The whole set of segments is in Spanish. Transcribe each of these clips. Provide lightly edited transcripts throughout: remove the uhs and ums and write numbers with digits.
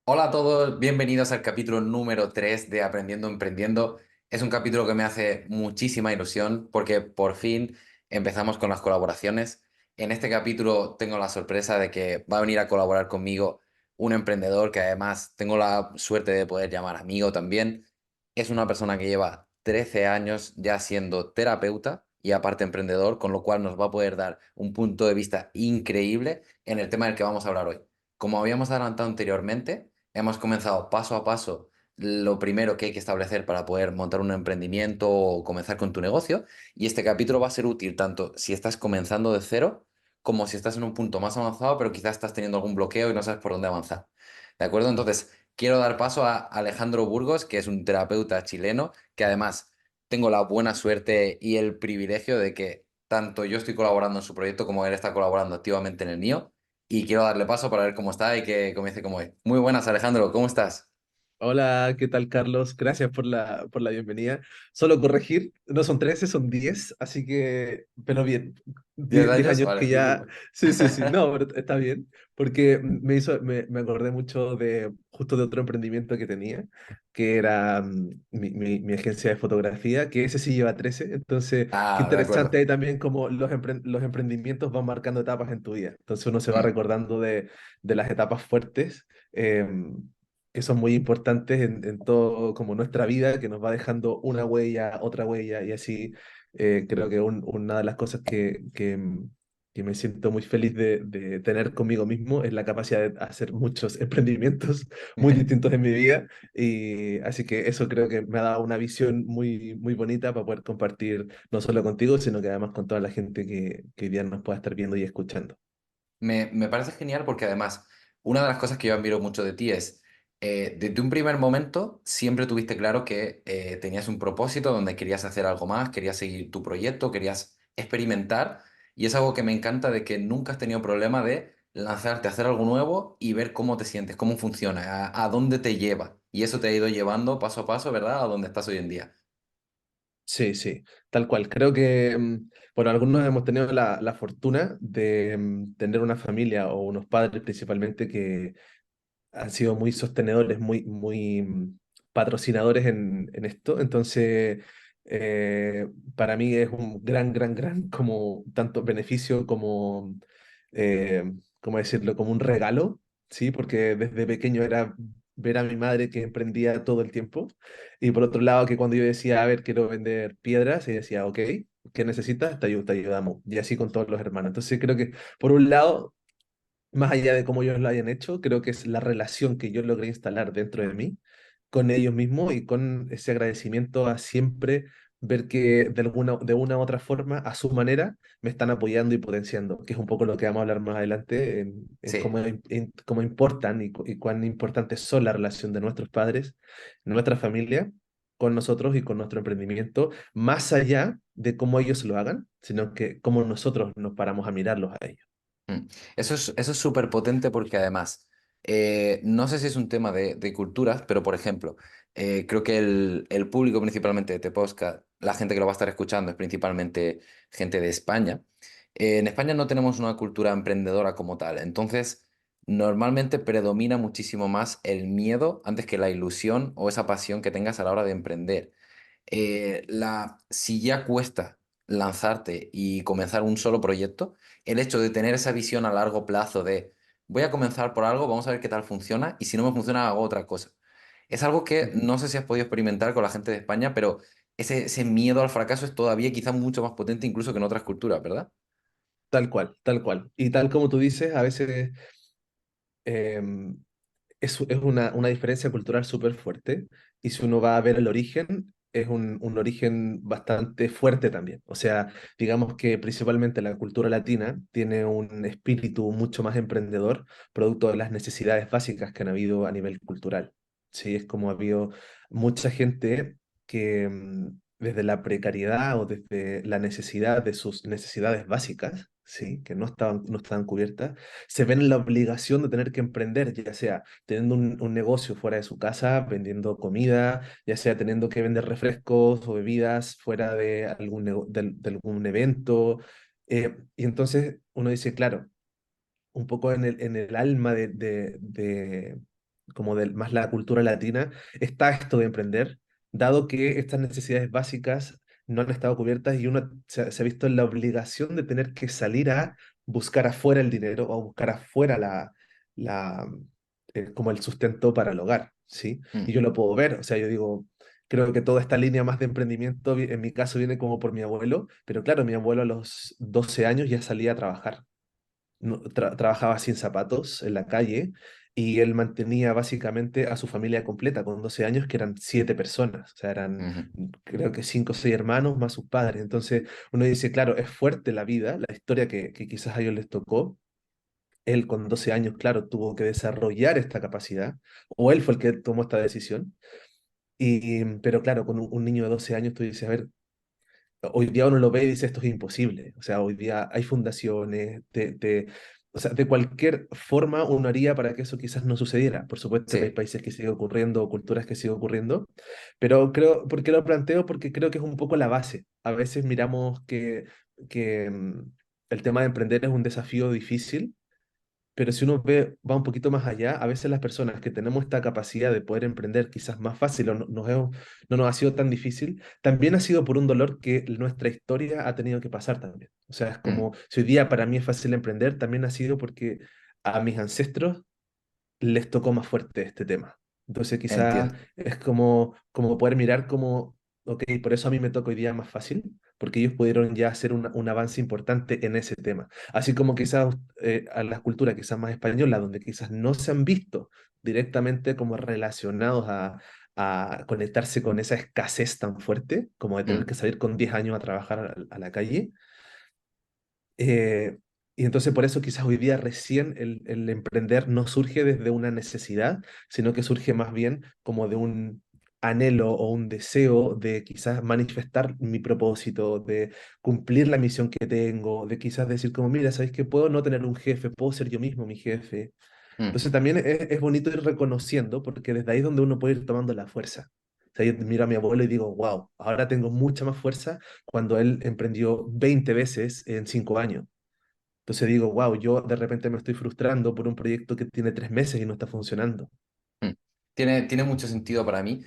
Hola a todos, bienvenidos al capítulo número 3 de Aprendiendo Emprendiendo. Es un capítulo que me hace muchísima ilusión porque por fin empezamos con las colaboraciones. En este capítulo tengo la sorpresa de que va a venir a colaborar conmigo un emprendedor que además tengo la suerte de poder llamar amigo también. Es una persona que lleva 13 años ya siendo terapeuta y aparte emprendedor, con lo cual nos va a poder dar un punto de vista increíble en el tema del que vamos a hablar hoy. Como habíamos adelantado anteriormente, hemos comenzado paso a paso lo primero que hay que establecer para poder montar un emprendimiento o comenzar con tu negocio. Y este capítulo va a ser útil tanto si estás comenzando de cero como si estás en un punto más avanzado, pero quizás estás teniendo algún bloqueo y no sabes por dónde avanzar. ¿De acuerdo? Entonces, quiero dar paso a Alejandro Burgos, que es un terapeuta chileno, que además tengo la buena suerte y el privilegio de que tanto yo estoy colaborando en su proyecto como él está colaborando activamente en el mío. Y quiero darle paso para ver cómo está y que comience como es. Muy buenas, Alejandro, ¿cómo estás? Hola, ¿qué tal, Carlos? Gracias por la bienvenida. Solo corregir, no son 13, son 10, así que, pero bien, ¿10 10 años? años Vale. que ya, sí, sí, sí, no, pero está bien, porque me acordé mucho justo de otro emprendimiento que tenía, que era mi agencia de fotografía, que ese sí lleva 13. Entonces, qué Ah, de interesante acuerdo. ahí también como los emprendimientos van marcando etapas en tu vida, entonces uno se va Mm. recordando de las etapas fuertes. Que son muy importantes en todo como nuestra vida, que nos va dejando una huella, otra huella, y así creo que una de las cosas que me siento muy feliz de tener conmigo mismo es la capacidad de hacer muchos emprendimientos muy distintos en mi vida, y así que eso creo que me ha dado una visión muy, muy bonita para poder compartir no solo contigo, sino que además con toda la gente que hoy día nos pueda estar viendo y escuchando. Me parece genial porque además una de las cosas que yo admiro mucho de ti es, desde un primer momento siempre tuviste claro que tenías un propósito donde querías hacer algo más, querías seguir tu proyecto, querías experimentar y es algo que me encanta de que nunca has tenido problema de lanzarte a hacer algo nuevo y ver cómo te sientes, cómo funciona, a dónde te lleva. Y eso te ha ido llevando paso a paso, ¿verdad? A donde estás hoy en día. Sí, sí, tal cual. Creo que, bueno, algunos hemos tenido la fortuna de tener una familia o unos padres principalmente que han sido muy sostenedores, muy, muy patrocinadores en esto. Entonces, para mí es un gran, gran, gran como tanto beneficio como, ¿cómo decirlo? Como un regalo, ¿sí? Porque desde pequeño era ver a mi madre que emprendía todo el tiempo. Y por otro lado, que cuando yo decía, a ver, quiero vender piedras, ella decía, ok, ¿qué necesitas? Te ayudamos. Y así con todos los hermanos. Entonces, creo que, por un lado, más allá de cómo ellos lo hayan hecho, creo que es la relación que yo logré instalar dentro de mí con ellos mismos y con ese agradecimiento a siempre ver que de una u otra forma, a su manera, me están apoyando y potenciando, que es un poco lo que vamos a hablar más adelante en Sí. cómo, cómo importan y cuán importantes son la relación de nuestros padres, nuestra familia, con nosotros y con nuestro emprendimiento, más allá de cómo ellos lo hagan, sino que cómo nosotros nos paramos a mirarlos a ellos. Mm. Eso es súper potente porque además, no sé si es un tema de culturas, pero por ejemplo, creo que el público principalmente de Tepozca, la gente que lo va a estar escuchando es principalmente gente de España. En España no tenemos una cultura emprendedora como tal, entonces normalmente predomina muchísimo más el miedo antes que la ilusión o esa pasión que tengas a la hora de emprender. Si ya cuesta lanzarte y comenzar un solo proyecto, el hecho de tener esa visión a largo plazo de voy a comenzar por algo, vamos a ver qué tal funciona y si no me funciona hago otra cosa. Es algo que no sé si has podido experimentar con la gente de España, pero ese miedo al fracaso es todavía quizá mucho más potente incluso que en otras culturas, ¿verdad? Tal cual, tal cual. Y tal como tú dices, a veces em, es una diferencia cultural súper fuerte. Y si uno va a ver el origen, es un origen bastante fuerte también. O sea, digamos que principalmente la cultura latina tiene un espíritu mucho más emprendedor, producto de las necesidades básicas que han habido a nivel cultural. Sí, es como ha habido mucha gente que desde la precariedad o desde la necesidad de sus necesidades básicas, sí, que no estaban cubiertas, se ven en la obligación de tener que emprender, ya sea teniendo un negocio fuera de su casa, vendiendo comida, ya sea teniendo que vender refrescos o bebidas fuera de de algún evento. Y entonces uno dice, claro, un poco en el alma como de más la cultura latina, está esto de emprender, dado que estas necesidades básicas no han estado cubiertas y uno se ha visto en la obligación de tener que salir a buscar afuera el dinero o buscar afuera la, como el sustento para el hogar, ¿sí? Y Mm, yo lo puedo ver, o sea, yo digo, creo que toda esta línea más de emprendimiento, en mi caso, viene como por mi abuelo, pero claro, mi abuelo a los 12 años ya salía a trabajar. Trabajaba sin zapatos en la calle y él mantenía básicamente a su familia completa con 12 años, que eran 7 personas, o sea, eran ujú, creo que 5 o 6 hermanos más sus padres. Entonces uno dice, claro, es fuerte la vida, la historia que quizás a ellos les tocó. Él con 12 años, claro, tuvo que desarrollar esta capacidad, o él fue el que tomó esta decisión. Pero claro, con un niño de 12 años tú dices, a ver, hoy día uno lo ve y dice esto es imposible. O sea, hoy día hay fundaciones, o sea, de cualquier forma uno haría para que eso quizás no sucediera. Por supuesto que hay sí, países que sigue ocurriendo, culturas que sigue ocurriendo, pero creo, ¿por qué lo planteo? Porque creo que es un poco la base. A veces miramos que el tema de emprender es un desafío difícil, pero si uno ve, va un poquito más allá, a veces las personas que tenemos esta capacidad de poder emprender quizás más fácil o no nos ha sido tan difícil, también ha sido por un dolor que nuestra historia ha tenido que pasar también. O sea, es mm, como, si hoy día para mí es fácil emprender, también ha sido porque a mis ancestros les tocó más fuerte este tema. Entonces quizás entiendo. es como poder mirar como, ok, por eso a mí me toca hoy día más fácil, porque ellos pudieron ya hacer un avance importante en ese tema. Así como quizás a las culturas quizás más españolas, donde quizás no se han visto directamente como relacionados a conectarse con esa escasez tan fuerte, como de tener Mm, que salir con 10 años a trabajar a la calle. eh, y entonces por eso quizás hoy día recién el emprender no surge desde una necesidad, sino que surge más bien como de un anhelo o un deseo de quizás manifestar mi propósito, de cumplir la misión que tengo, de quizás decir como, mira, ¿sabéis que puedo no tener un jefe? Puedo ser yo mismo mi jefe. mm, Entonces también es bonito ir reconociendo, porque desde ahí es donde uno puede ir tomando la fuerza. O sea, yo miro a mi abuelo y digo, wow, ahora tengo mucha más fuerza cuando él emprendió 20 veces en 5 años. Entonces digo, wow, yo de repente me estoy frustrando por un proyecto que tiene 3 meses y no está funcionando. mm. Tiene mucho sentido para mí.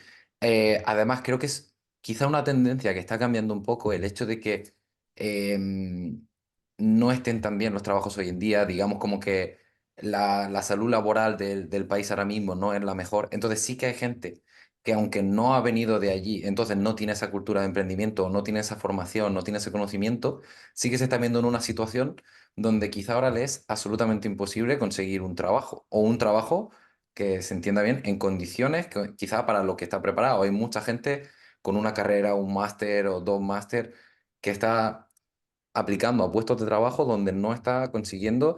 Además, creo que es quizá una tendencia que está cambiando un poco el hecho de que no estén tan bien los trabajos hoy en día, digamos como que la salud laboral del país ahora mismo no es la mejor. Entonces sí que hay gente que aunque no ha venido de allí, entonces no tiene esa cultura de emprendimiento, no tiene esa formación, no tiene ese conocimiento, sí que se está viendo en una situación donde quizá ahora le es absolutamente imposible conseguir un trabajo o un trabajo que se entienda bien en condiciones que quizá para lo que está preparado. Hay mucha gente con una carrera, un máster o dos máster que está aplicando a puestos de trabajo donde no está consiguiendo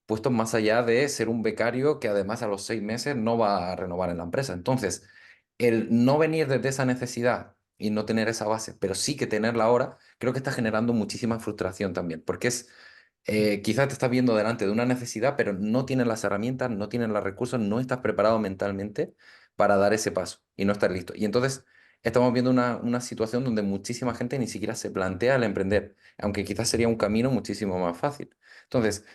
puestos más allá de ser un becario que además a los 6 meses no va a renovar en la empresa. Entonces, el no venir desde esa necesidad y no tener esa base, pero sí que tenerla ahora, creo que está generando muchísima frustración también, porque es, quizás te estás viendo delante de una necesidad, pero no tienes las herramientas, no tienes los recursos, no estás preparado mentalmente para dar ese paso y no estar listo. Y entonces estamos viendo una situación donde muchísima gente ni siquiera se plantea el emprender, aunque quizás sería un camino muchísimo más fácil. Entonces,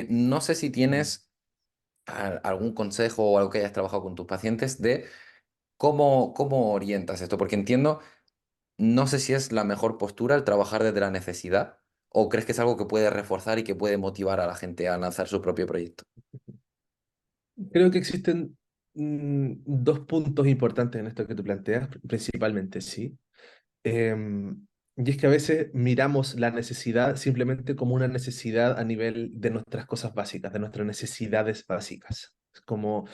no sé si tienes algún consejo o algo que hayas trabajado con tus pacientes de cómo orientas esto, porque entiendo, no sé si es la mejor postura el trabajar desde la necesidad o crees que es algo que puede reforzar y que puede motivar a la gente a lanzar su propio proyecto. Creo que existen dos puntos importantes en esto que tú planteas, principalmente, sí. Y es que a veces miramos la necesidad simplemente como una necesidad a nivel de nuestras cosas básicas, de nuestras necesidades básicas. Es como,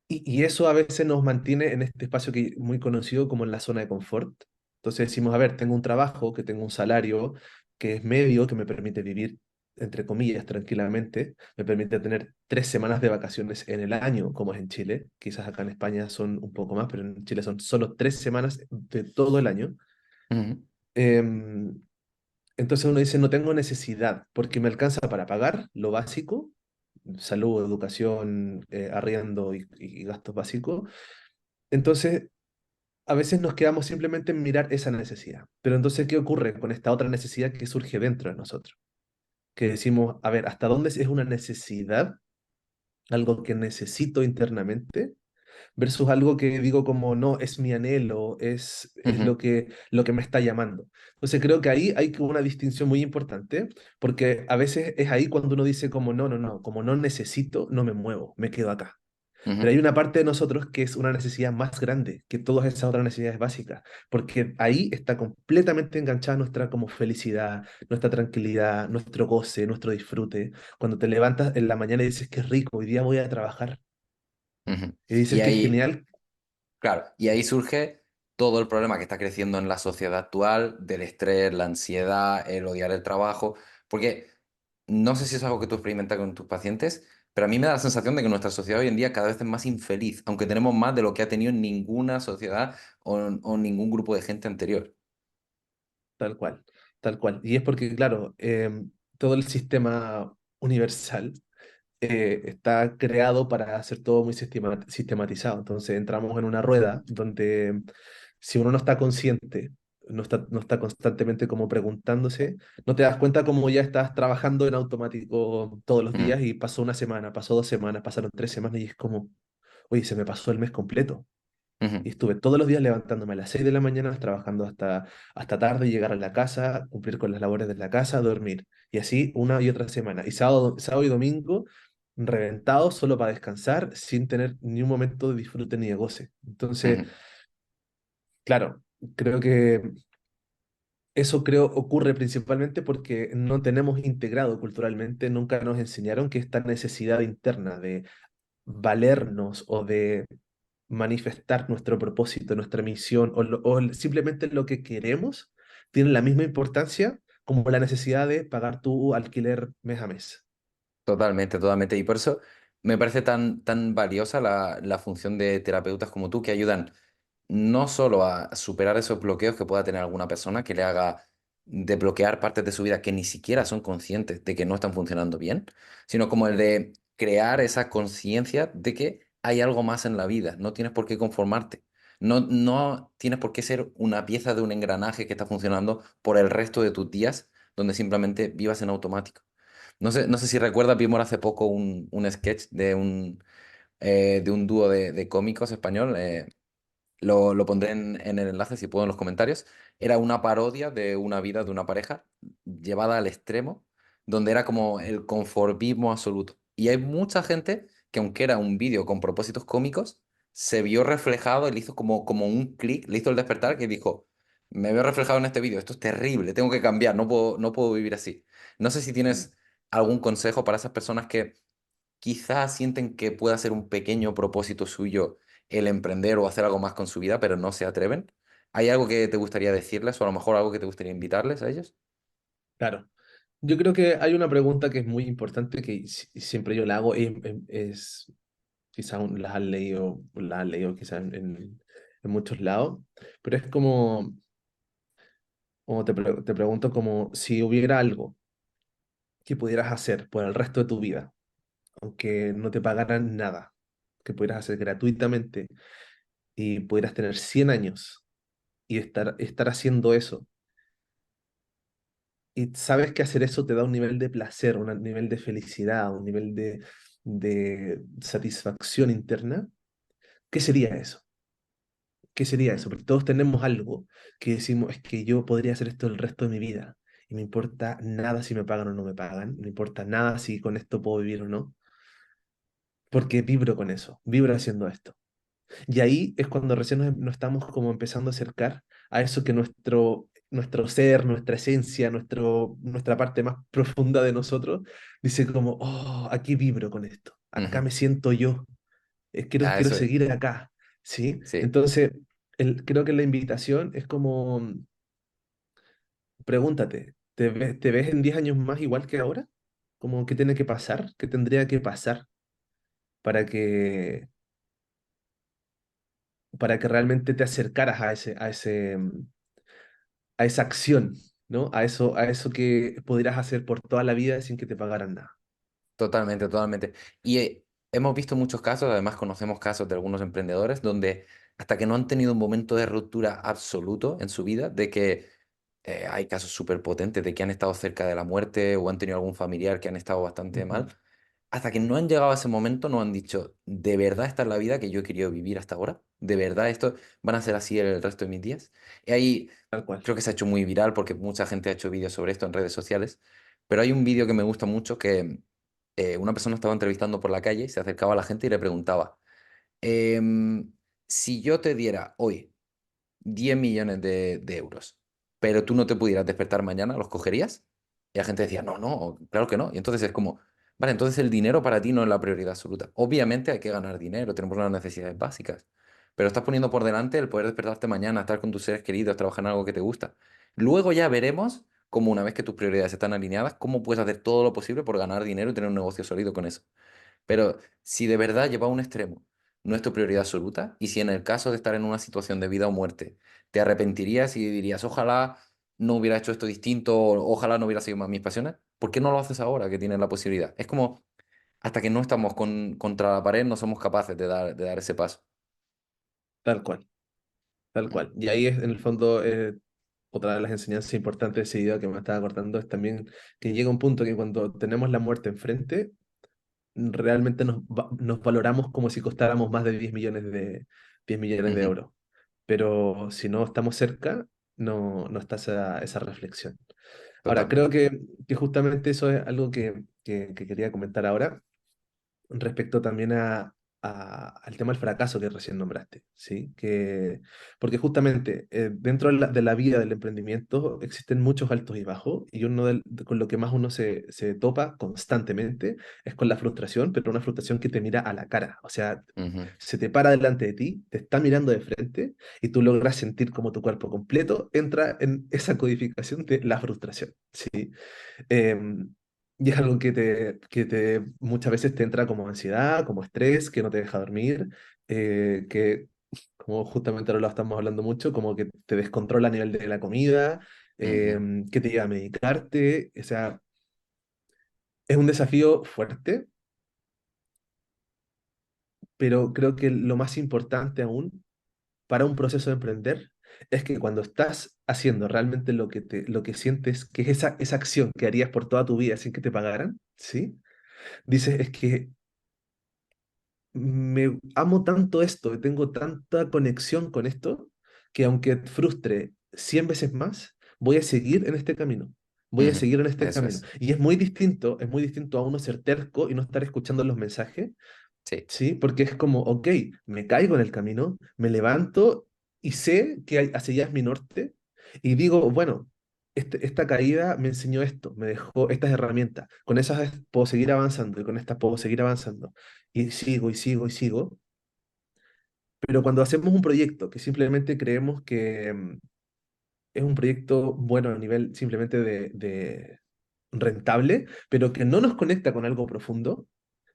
y eso a veces nos mantiene en este espacio que muy conocido como en la zona de confort. Entonces decimos, a ver, tengo un trabajo, que tengo un salario, que es medio, que me permite vivir, entre comillas, tranquilamente, me permite tener 3 semanas de vacaciones en el año, como es en Chile. Quizás acá en España son un poco más, pero en Chile son solo 3 semanas de todo el año. Ujú, Em, entonces uno dice, no tengo necesidad, porque me alcanza para pagar lo básico, salud, educación, arriendo y gastos básicos. Entonces, a veces nos quedamos simplemente en mirar esa necesidad. Pero entonces, ¿qué ocurre con esta otra necesidad que surge dentro de nosotros? Que decimos, a ver, ¿hasta dónde es una necesidad algo que necesito internamente, versus algo que digo como, no, es mi anhelo, es Ujú, lo que me está llamando. Entonces creo que ahí hay como una distinción muy importante, porque a veces es ahí cuando uno dice como, no, no, no, como no necesito, no me muevo, me quedo acá. Pero ujú, hay una parte de nosotros que es una necesidad más grande que todas esas otras necesidades básicas, porque ahí está completamente enganchada nuestra como felicidad, nuestra tranquilidad, nuestro goce, nuestro disfrute. Cuando te levantas en la mañana y dices que rico, hoy día voy a trabajar, ujú. y Y dices que es ahí, genial. claro, y ahí surge todo el problema que está creciendo en la sociedad actual, del estrés, la ansiedad, el odiar el trabajo, porque no sé si es algo que tú experimentas con tus pacientes, pero a mí me da la sensación de que nuestra sociedad hoy en día cada vez es más infeliz, aunque tenemos más de lo que ha tenido ninguna sociedad o ningún grupo de gente anterior. Tal cual, tal cual. Y es porque, claro, todo el sistema universal está creado para hacer todo muy sistematizado. Entonces entramos en una rueda donde si uno no está consciente, no está constantemente como preguntándose, no te das cuenta como ya estás trabajando en automático todos los Ujú, días y pasó una semana, pasó 2 semanas, pasaron 3 semanas y es como, oye, se me pasó el mes completo. ujú, Y estuve todos los días levantándome a las 6 de la mañana, trabajando hasta tarde, llegar a la casa, cumplir con las labores de la casa, dormir. Y así una y otra semana. Y sábado y domingo reventado solo para descansar, sin tener ni un momento de disfrute ni de goce. Entonces, ujú. claro, creo que eso creo ocurre principalmente porque no tenemos integrado culturalmente, nunca nos enseñaron que esta necesidad interna de valernos o de manifestar nuestro propósito, nuestra misión simplemente lo que queremos tiene la misma importancia como la necesidad de pagar tu alquiler mes a mes. Totalmente, totalmente. Y por eso me parece tan valiosa la función de terapeutas como tú que ayudan no solo a superar esos bloqueos que pueda tener alguna persona que le haga desbloquear partes de su vida que ni siquiera son conscientes de que no están funcionando bien, sino como el de crear esa conciencia de que hay algo más en la vida, no tienes por qué conformarte, no tienes por qué ser una pieza de un engranaje que está funcionando por el resto de tus días, donde simplemente vivas en automático. No sé si recuerdas, vimos hace poco un sketch de un dúo de cómicos español. Lo pondré en el enlace si puedo en los comentarios. Era una parodia de una vida de una pareja llevada al extremo, donde era como el conformismo absoluto. Y hay mucha gente que aunque era un vídeo con propósitos cómicos, se vio reflejado, le hizo como un clic, le hizo el despertar que dijo, me veo reflejado en este vídeo, esto es terrible, tengo que cambiar, no puedo vivir así. No sé si Mm. tienes algún consejo para esas personas que quizás sienten que pueda ser un pequeño propósito suyo el emprender o hacer algo más con su vida, pero no se atreven. ¿Hay algo que te gustaría decirles o a lo mejor algo que te gustaría invitarles a ellos? Claro. Yo creo que hay una pregunta que es muy importante que siempre yo la hago, quizás la has leído quizás en muchos lados, pero es como te pregunto como si hubiera algo que pudieras hacer por el resto de tu vida, aunque no te pagaran nada, que pudieras hacer gratuitamente y pudieras tener 100 años y estar haciendo eso, y sabes que hacer eso te da un nivel de placer, un nivel de felicidad, un nivel de satisfacción interna, ¿qué sería eso? ¿Qué sería Ujú, eso? Porque todos tenemos algo que decimos, es que yo podría hacer esto el resto de mi vida. Y no importa nada si me pagan o no me pagan, no importa nada si con esto puedo vivir o no, porque vibro con eso, vibro haciendo esto. Y ahí es cuando recién nos estamos como empezando a acercar a eso que nuestro ser, nuestra esencia, nuestra parte más profunda de nosotros, dice como, oh, aquí vibro con esto, acá ujú. me siento yo, Ah, quiero eso es. seguir acá, ¿sí? Sí, Entonces, creo que la invitación es como, pregúntate, te ves en 10 años más igual que ahora? Como, ¿qué tiene que pasar? ¿Qué tendría que pasar para que realmente te acercaras a esa acción, ¿no? A eso que pudieras hacer por toda la vida sin que te pagaran nada. totalmente, totalmente. Y hemos visto muchos casos, además conocemos casos de algunos emprendedores donde hasta que no han tenido un momento de ruptura absoluto en su vida, de que hay casos súper potentes de que han estado cerca de la muerte o han tenido algún familiar que han estado bastante Ujú. mal. hasta que no han llegado a ese momento, no han dicho, ¿de verdad esta es la vida que yo he querido vivir hasta ahora? ¿De verdad esto van a ser así el resto de mis días? Y ahí Tal cual. creo que se ha hecho muy viral porque mucha gente ha hecho vídeos sobre esto en redes sociales, pero hay un vídeo que me gusta mucho que una persona estaba entrevistando por la calle y se acercaba a la gente y le preguntaba, em, si yo te diera hoy 10 millones de euros, pero tú no te pudieras despertar mañana, ¿los cogerías? Y la gente decía, no, no, claro que no. Y entonces es como, vale, entonces el dinero para ti no es la prioridad absoluta. Obviamente hay que ganar dinero, tenemos las necesidades básicas, pero estás poniendo por delante el poder despertarte mañana, estar con tus seres queridos, trabajar en algo que te gusta. Luego ya veremos cómo una vez que tus prioridades están alineadas, cómo puedes hacer todo lo posible por ganar dinero y tener un negocio sólido con eso. Pero si de verdad lleva a un extremo, no es tu prioridad absoluta, y si en el caso de estar en una situación de vida o muerte, te arrepentirías y dirías, ojalá no hubiera hecho esto distinto, o ojalá no hubiera seguido más mis pasiones, ¿por qué no lo haces ahora que tienes la posibilidad? Es como, hasta que no estamos contra la pared, no somos capaces de dar ese paso. Tal cual, tal Mm, cual. Y ahí es, en el fondo, otra de las enseñanzas importantes de ese video que me estaba acordando es también que llega un punto que cuando tenemos la muerte enfrente, realmente nos valoramos como si costáramos más de 10 millones de ujú, euros. Pero si no estamos cerca, no está esa reflexión. Ahora, total. creo que justamente eso es algo que quería comentar ahora respecto también al tema del fracaso que recién nombraste, ¿sí? Porque justamente dentro de la vida del emprendimiento existen muchos altos y bajos, y con lo que más uno se topa constantemente es con la frustración, pero una frustración que te mira a la cara, o sea, Ujú, se te para delante de ti, te está mirando de frente, y tú logras sentir como tu cuerpo completo entra en esa codificación de la frustración, ¿sí? Em, y es algo que muchas veces te entra como ansiedad, como estrés, que no te deja dormir, que como justamente ahora lo estamos hablando mucho, como que te descontrola a nivel de la comida, ujú, que te lleva a medicarte. O sea, es un desafío fuerte, pero creo que lo más importante aún para un proceso de emprender es que cuando estás haciendo realmente lo que sientes, que es esa acción que harías por toda tu vida sin que te pagaran, ¿sí? Dices, es que me amo tanto esto y tengo tanta conexión con esto que aunque frustre 100 veces más, voy a seguir en este camino. Voy a ujú. seguir en este Eso camino. es. Y es muy distinto a uno ser terco y no estar escuchando los mensajes, Sí. ¿sí? Porque es como, ok, me caigo en el camino, me levanto y sé que hacia allá es mi norte y digo, bueno, esta caída me enseñó esto, me dejó estas herramientas, con esas puedo seguir avanzando y con estas puedo seguir avanzando y sigo y sigo y sigo. Pero cuando hacemos un proyecto que simplemente creemos que es un proyecto bueno a nivel simplemente de rentable, pero que no nos conecta con algo profundo,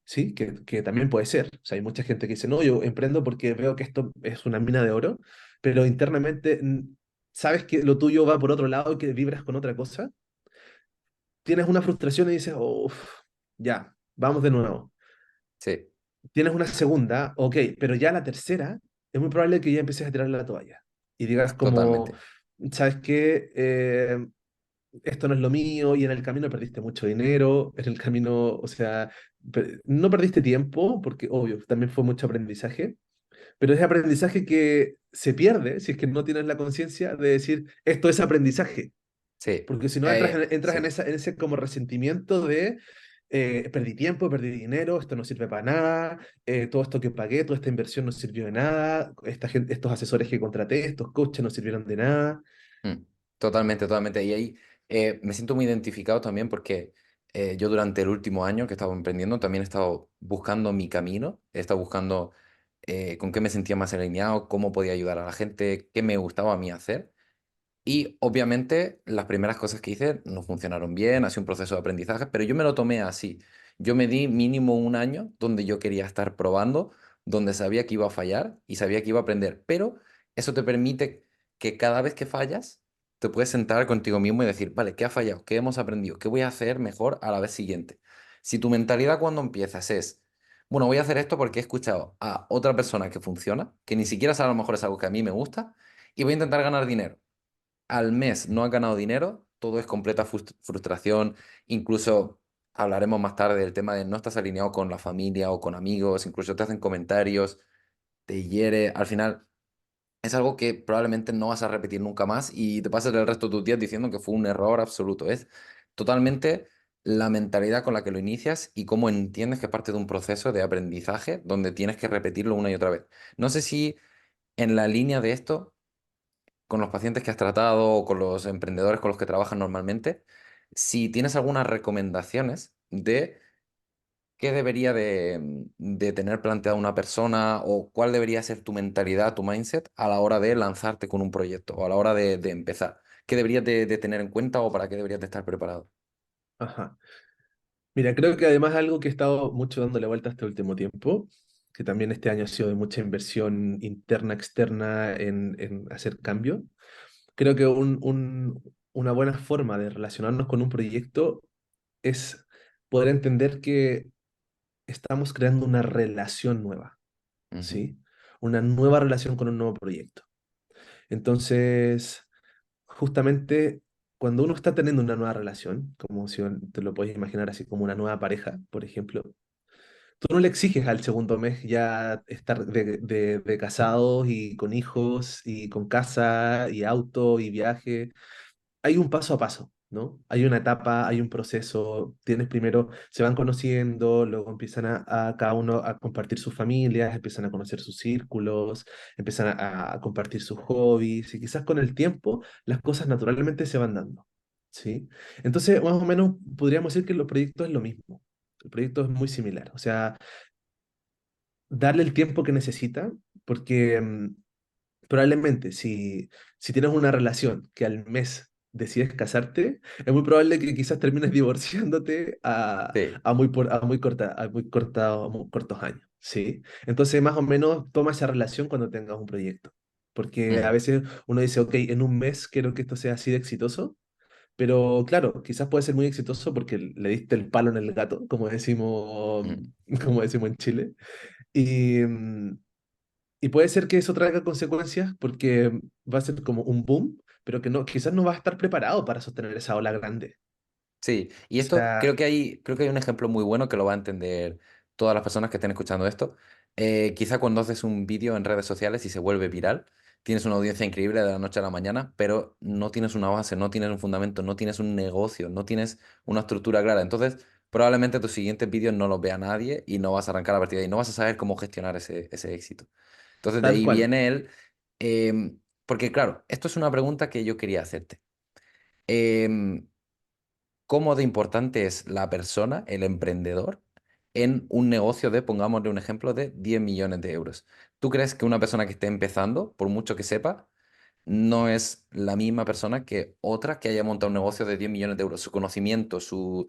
¿sí? Que también puede ser. O sea, hay mucha gente que dice, no, yo emprendo porque veo que esto es una mina de oro, pero internamente sabes que lo tuyo va por otro lado y que vibras con otra cosa. Tienes una frustración y dices, uff, ya, vamos de nuevo. Sí, Tienes una segunda, ok, pero ya la tercera es muy probable que ya empieces a tirar la toalla y digas como, totalmente. ¿sabes qué? Esto no es lo mío y en el camino perdiste mucho dinero, en el camino, o sea, no perdiste tiempo, porque obvio, también fue mucho aprendizaje, pero es aprendizaje que se pierde si es que no tienes la conciencia de decir, esto es aprendizaje, Sí. porque si no entras Sí. en ese como resentimiento de... perdí tiempo, perdí dinero, esto no sirve para nada, todo esto que pagué, toda esta inversión no sirvió de nada, esta gente, estos asesores que contraté, estos coaches no sirvieron de nada. Mm, totalmente, totalmente. Y ahí me siento muy identificado también porque yo durante el último año que estaba emprendiendo también he estado buscando mi camino, he estado buscando con qué me sentía más alineado, cómo podía ayudar a la gente, qué me gustaba a mí hacer. Y obviamente las primeras cosas que hice no funcionaron bien, ha sido un proceso de aprendizaje, pero yo me lo tomé así. Yo me di mínimo un año donde yo quería estar probando, donde sabía que iba a fallar y sabía que iba a aprender, pero eso te permite que cada vez que fallas, te puedes sentar contigo mismo y decir, vale, ¿qué ha fallado? ¿Qué hemos aprendido? ¿Qué voy a hacer mejor a la vez siguiente? Si tu mentalidad cuando empiezas es, bueno, voy a hacer esto porque he escuchado a otra persona que funciona, que ni siquiera sabe a lo mejor es algo que a mí me gusta, y voy a intentar ganar dinero al mes no has ganado dinero, todo es completa frustración, incluso hablaremos más tarde del tema de no estás alineado con la familia o con amigos, incluso te hacen comentarios, te hiere. Al final es algo que probablemente no vas a repetir nunca más y te pasas el resto de tus días diciendo que fue un error absoluto. Es totalmente la mentalidad con la que lo inicias y cómo entiendes que es parte de un proceso de aprendizaje donde tienes que repetirlo una y otra vez. No sé si en la línea de esto, con los pacientes que has tratado o con los emprendedores con los que trabajas normalmente, si tienes algunas recomendaciones de qué debería de tener planteado una persona o cuál debería ser tu mentalidad, tu mindset a la hora de lanzarte con un proyecto o a la hora de empezar. ¿Qué deberías de tener en cuenta o para qué deberías de estar preparado? Ajá. Mira, creo que además algo que he estado mucho dándole vuelta este último tiempo, que también este año ha sido de mucha inversión interna, externa en hacer cambio, creo que una buena forma de relacionarnos con un proyecto es poder entender que estamos creando una relación nueva, Ujú. ¿sí? Una nueva relación con un nuevo proyecto. Entonces, justamente cuando uno está teniendo una nueva relación, como si te lo puedes imaginar así como una nueva pareja, por ejemplo, tú no le exiges al segundo mes ya estar de casados y con hijos y con casa y auto y viaje. Hay un paso a paso, ¿no? Hay una etapa, hay un proceso. Tienes primero, se van conociendo, luego empiezan a cada uno a compartir sus familias, empiezan a conocer sus círculos, empiezan a compartir sus hobbies y quizás con el tiempo las cosas naturalmente se van dando, ¿sí? Entonces, más o menos podríamos decir que los proyectos es lo mismo. El proyecto es muy similar, o sea, darle el tiempo que necesita, porque probablemente si tienes una relación que al mes decides casarte, es muy probable que quizás termines divorciándote Sí. a muy cortos años, ¿sí? Entonces, más o menos, toma esa relación cuando tengas un proyecto. Porque a Ujú. veces uno dice, ok, en un mes quiero que esto sea así de exitoso, pero claro, quizás puede ser muy exitoso porque le diste el palo en el gato, Ujú. como decimos en Chile. Y, y puede ser que eso traiga consecuencias porque va a ser como un boom, pero que no, quizás no va a estar preparado para sostener esa ola grande. Sí, y O esto sea, creo que hay un ejemplo muy bueno que lo va a entender todas las personas que estén escuchando esto. Quizá cuando haces un vídeo en redes sociales y se vuelve viral, tienes una audiencia increíble de la noche a la mañana, pero no tienes una base, no tienes un fundamento, no tienes un negocio, no tienes una estructura clara. Entonces, probablemente tus siguientes vídeos no los vea nadie y no vas a arrancar a partir de ahí, no vas a saber cómo gestionar ese éxito. Entonces, de tal ahí cual. viene porque claro, esto es una pregunta que yo quería hacerte. Em, ¿Cómo de importante es la persona, el emprendedor, en un negocio de, pongámosle un ejemplo, de 10 millones de euros? ¿Tú crees que una persona que esté empezando, por mucho que sepa, no es la misma persona que otra que haya montado un negocio de 10 millones de euros? Su conocimiento, su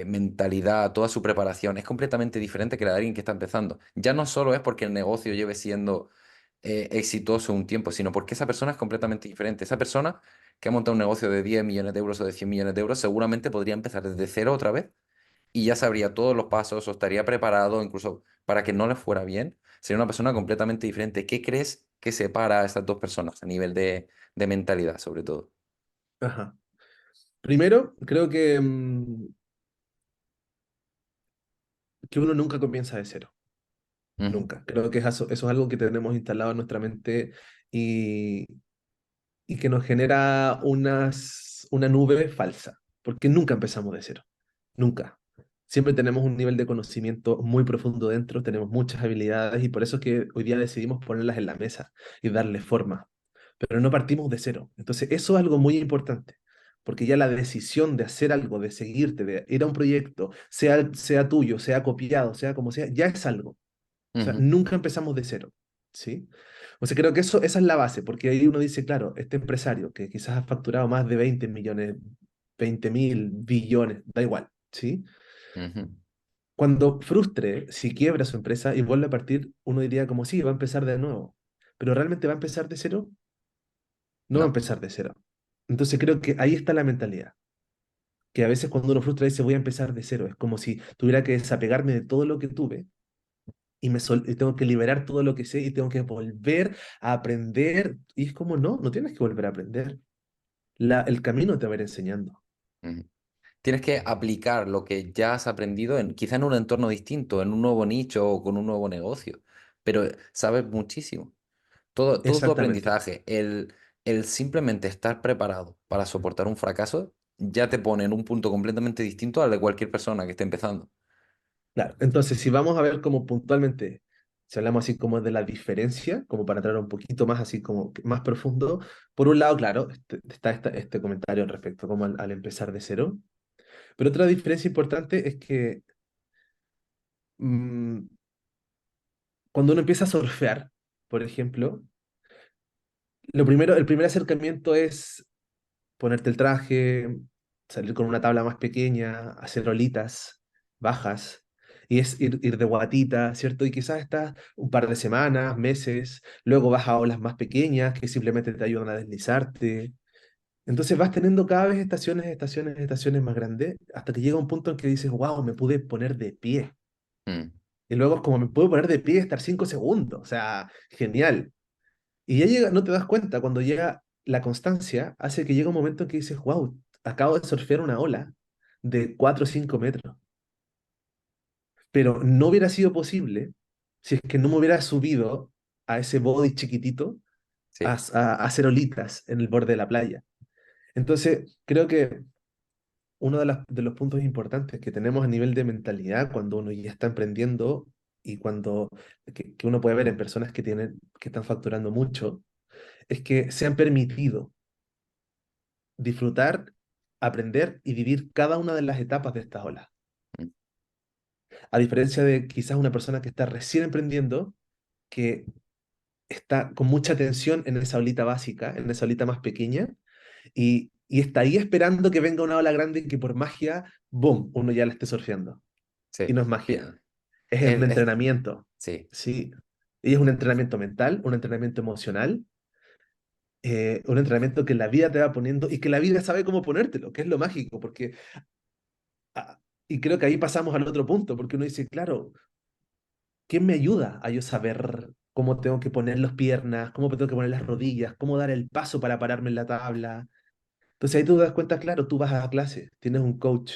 mentalidad, toda su preparación es completamente diferente que la de alguien que está empezando. Ya no solo es porque el negocio lleve siendo exitoso un tiempo, sino porque esa persona es completamente diferente. Esa persona que ha montado un negocio de 10 millones de euros o de 100 millones de euros seguramente podría empezar desde cero otra vez y ya sabría todos los pasos o estaría preparado incluso para que no le fuera bien. Sería una persona completamente diferente. ¿Qué crees que separa a estas dos personas a nivel de mentalidad, sobre todo? Ajá. Primero, creo que uno nunca comienza de cero. Ujú. Nunca. Creo que eso es algo que tenemos instalado en nuestra mente y, y que nos genera una nube falsa, porque nunca empezamos de cero. Nunca. Siempre tenemos un nivel de conocimiento muy profundo dentro, tenemos muchas habilidades y por eso es que hoy día decidimos ponerlas en la mesa y darle forma. Pero no partimos de cero. Entonces, eso es algo muy importante, porque ya la decisión de hacer algo, de seguirte, de ir a un proyecto, sea tuyo, sea copiado, sea como sea, ya es algo. O sea, Ujú. nunca empezamos de cero, ¿sí? O sea, creo que esa es la base, porque ahí uno dice, claro, este empresario que quizás ha facturado más de 20 millones, 20.000 billones, da igual, ¿sí? Ujú. Cuando frustre, si quiebra su empresa y vuelve a partir, uno diría como, sí, va a empezar de nuevo, pero realmente va a empezar de cero, no va a No. empezar de cero. Entonces creo que ahí está la mentalidad, que a veces cuando uno frustra dice, voy a empezar de cero, es como si tuviera que desapegarme de todo lo que tuve y tengo que liberar todo lo que sé y tengo que volver a aprender. Y es como, no, no tienes que volver a aprender. El camino te va a ir enseñando. Ujú. tienes que aplicar lo que ya has aprendido quizá en un entorno distinto, en un nuevo nicho o con un nuevo negocio, pero sabes muchísimo. Todo tu Exactamente. aprendizaje, el simplemente estar preparado para soportar un fracaso, ya te pone en un punto completamente distinto al de cualquier persona que esté empezando. Claro, entonces si vamos a ver como puntualmente, si hablamos así como de la diferencia, como para entrar un poquito más así como más profundo, por un lado, claro, está este comentario respecto como al empezar de cero, pero otra diferencia importante es que mm, cuando uno empieza a surfear, por ejemplo, el primer acercamiento es ponerte el traje, salir con una tabla más pequeña, hacer olitas bajas, y es ir de guatita, ¿cierto? Y quizás estás un par de semanas, meses, luego vas a olas más pequeñas que simplemente te ayudan a deslizarte. Entonces vas teniendo cada vez estaciones, estaciones, estaciones más grandes, hasta que llega un punto en que dices, wow, me pude poner de pie. Mm, Y luego es como me puedo poner de pie y estar 5 segundos. O sea, genial. Y ya llega, no te das cuenta, cuando llega la constancia, hace que llega un momento en que dices, wow, acabo de surfear una ola de 4 o 5 metros, pero no hubiera sido posible si es que no me hubiera subido a ese body chiquitito sí, a hacer olitas en el borde de la playa. Entonces, creo que uno de los puntos importantes que tenemos a nivel de mentalidad cuando uno ya está emprendiendo y cuando que uno puede ver en personas que tienen, que están facturando mucho, es que se han permitido disfrutar, aprender y vivir cada una de las etapas de estas olas. mm, A diferencia de quizás una persona que está recién emprendiendo, que está con mucha atención en esa olita básica, en esa olita más pequeña, y está ahí esperando que venga una ola grande y que por magia, ¡boom!, uno ya la esté surfeando. Y sí. no es magia, Bien. es un El- es- entrenamiento, sí, ¿sí? Y es un entrenamiento mental, un entrenamiento emocional, un entrenamiento que la vida te va poniendo y que la vida sabe cómo ponértelo, que es lo mágico, porque Ah, y creo que ahí pasamos al otro punto, porque uno dice, claro, ¿quién me ayuda a yo saber cómo tengo que poner las piernas, cómo tengo que poner las rodillas, cómo dar el paso para pararme en la tabla? Entonces ahí tú te das cuenta, claro, tú vas a clase, tienes un coach,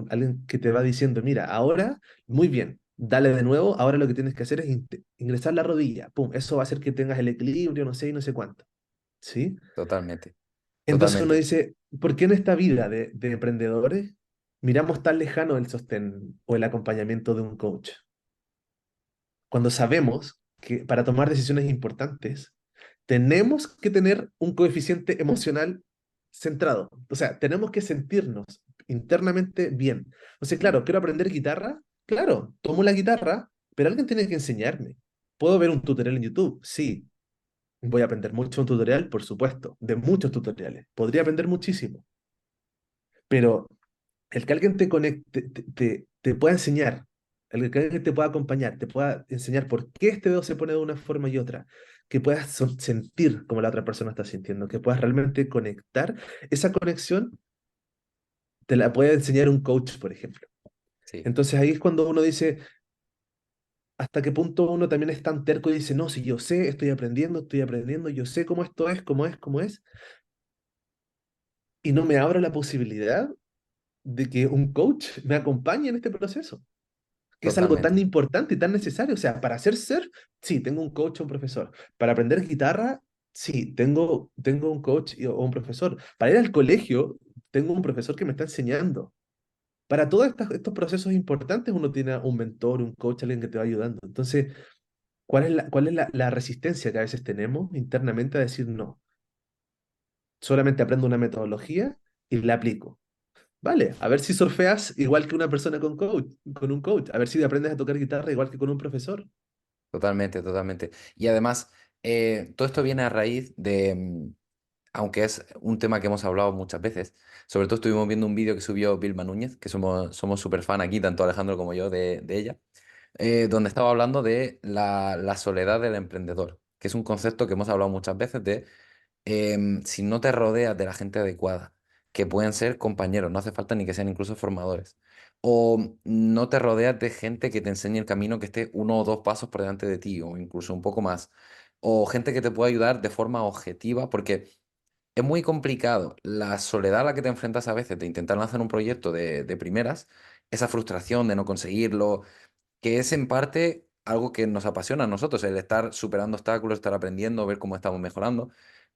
alguien que te va diciendo, mira, ahora, muy bien, dale de nuevo, ahora lo que tienes que hacer es ingresar la rodilla, pum, eso va a hacer que tengas el equilibrio, no sé, y no sé cuánto, ¿sí? totalmente, Entonces uno totalmente. dice, ¿por qué en esta vida de emprendedores miramos tan lejano el sostén o el acompañamiento de un coach? Cuando sabemos que para tomar decisiones importantes tenemos que tener un coeficiente emocional centrado. O sea, tenemos que sentirnos internamente bien. O sea, Mm, claro, quiero aprender guitarra. Claro, tomo la guitarra, pero alguien tiene que enseñarme. ¿Puedo ver un tutorial en YouTube? Sí. Voy a aprender mucho un tutorial, por supuesto, de muchos tutoriales. Podría aprender muchísimo, pero el que alguien te conecte, te pueda enseñar, el que alguien te pueda acompañar, te pueda enseñar por qué este dedo se pone de una forma y otra, que puedas sentir como la otra persona está sintiendo, que puedas realmente conectar, esa conexión te la puede enseñar un coach, por ejemplo. sí, Entonces ahí es cuando uno dice, hasta qué punto uno también es tan terco y dice, no, si yo sé, estoy aprendiendo, yo sé cómo esto es, cómo es, y no me abro la posibilidad de que un coach me acompañe en este proceso, que es algo tan totalmente. importante y tan necesario. O sea, para hacer surf, sí, tengo un coach o un profesor. Para aprender guitarra, sí, tengo un coach o un profesor. Para ir al colegio, tengo un profesor que me está enseñando. Para todos estos procesos importantes, uno tiene un mentor, un coach, alguien que te va ayudando. Entonces, cuál es la resistencia que a veces tenemos internamente a decir no? Solamente aprendo una metodología y la aplico. Vale, a ver si surfeas igual que una persona con un coach, a ver si aprendes a tocar guitarra igual que con un profesor. Totalmente, totalmente. Y además, todo esto viene a raíz de, aunque es un tema que hemos hablado muchas veces, sobre todo estuvimos viendo un vídeo que subió Vilma Núñez, que somos súper fan aquí, tanto Alejandro como yo, de ella, donde estaba hablando de la soledad del emprendedor, que es un concepto que hemos hablado muchas veces de si no te rodeas de la gente adecuada, que pueden ser compañeros, no hace falta ni que sean incluso formadores, o no te rodeas de gente que te enseñe el camino que esté uno o dos pasos por delante de ti, o incluso un poco más, o gente que te pueda ayudar de forma objetiva, porque es muy complicado. La soledad a la que te enfrentas a veces de intentar lanzar un proyecto de primeras, esa frustración de no conseguirlo, que es en parte algo que nos apasiona a nosotros, el estar superando obstáculos, estar aprendiendo, ver cómo estamos mejorando,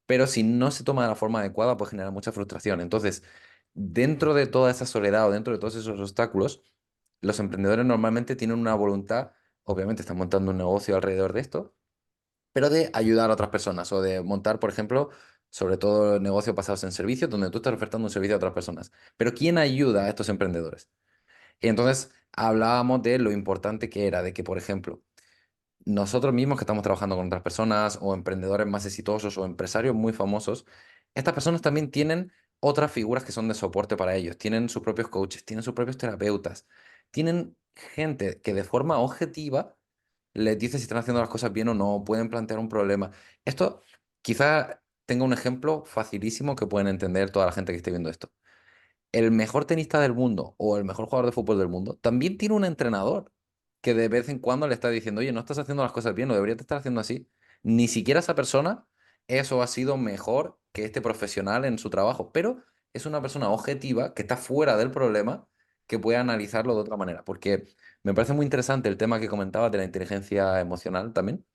pero si no se toma de la forma adecuada, puede generar mucha frustración. Entonces, dentro de toda esa soledad o dentro de todos esos obstáculos, los emprendedores normalmente tienen una voluntad, obviamente están montando un negocio alrededor de esto, pero de ayudar a otras personas o de montar, por ejemplo, sobre todo negocios basados en servicios, donde tú estás ofertando un servicio a otras personas. Pero ¿quién ayuda a estos emprendedores? Y entonces hablábamos de lo importante que era, de que, por ejemplo, nosotros mismos que estamos trabajando con otras personas o emprendedores más exitosos o empresarios muy famosos, estas personas también tienen otras figuras que son de soporte para ellos. Tienen sus propios coaches, tienen sus propios terapeutas, tienen gente que de forma objetiva les dice si están haciendo las cosas bien o no, pueden plantear un problema. Esto quizá tenga un ejemplo facilísimo que pueden entender toda la gente que esté viendo esto. El mejor tenista del mundo o el mejor jugador de fútbol del mundo también tiene un entrenador que de vez en cuando le está diciendo, oye, no estás haciendo las cosas bien, o deberías de estar haciendo así. Ni siquiera esa persona, eso ha sido mejor que este profesional en su trabajo, pero es una persona objetiva que está fuera del problema, que puede analizarlo de otra manera. Porque me parece muy interesante el tema que comentabas de la inteligencia emocional también,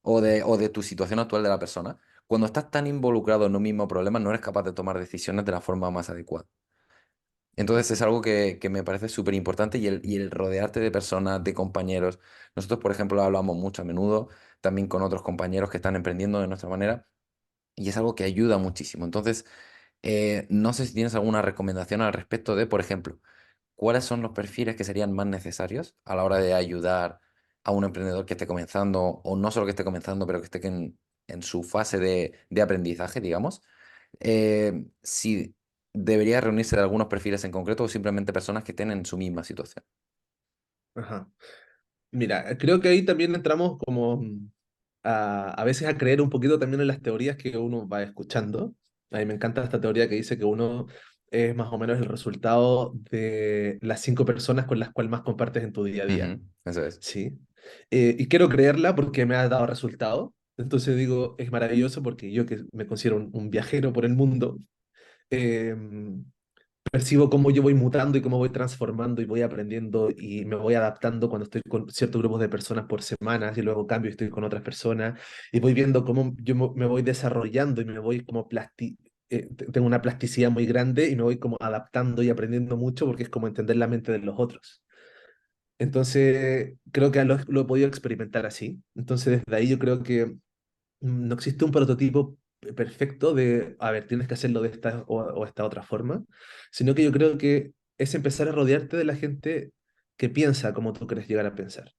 o de tu situación actual de la persona. Cuando estás tan involucrado en un mismo problema, no eres capaz de tomar decisiones de la forma más adecuada. Entonces es algo que me parece súper importante y el rodearte de personas, de compañeros. Nosotros, por ejemplo, hablamos mucho a menudo también con otros compañeros que están emprendiendo de nuestra manera y es algo que ayuda muchísimo. Entonces, no sé si tienes alguna recomendación al respecto de, por ejemplo, cuáles son los perfiles que serían más necesarios a la hora de ayudar a un emprendedor que esté comenzando o no solo que esté comenzando, pero que esté en su fase de aprendizaje, digamos si debería reunirse de algunos perfiles en concreto o simplemente personas que estén en su misma situación. Ajá. Mira, creo que ahí también entramos como a veces a creer un poquito también en las teorías que uno va escuchando. A mí me encanta esta teoría que dice que uno es más o menos el resultado de las 5 personas con las cuales más compartes en tu día a día. Ujú, eso es. Sí. Y quiero creerla porque me ha dado resultado. Entonces digo, es maravilloso porque yo que me considero un viajero por el mundo, eh, percibo cómo yo voy mutando y cómo voy transformando y voy aprendiendo y me voy adaptando cuando estoy con ciertos grupos de personas por semanas y luego cambio y estoy con otras personas y voy viendo cómo yo me voy desarrollando y me voy como tengo una plasticidad muy grande y me voy como adaptando y aprendiendo mucho porque es como entender la mente de los otros. Entonces, creo que lo he podido experimentar así. Entonces, desde ahí yo creo que no existe un prototipo perfecto de, a ver, tienes que hacerlo de esta o esta otra forma, sino que yo creo que es empezar a rodearte de la gente que piensa como tú quieres llegar a pensar,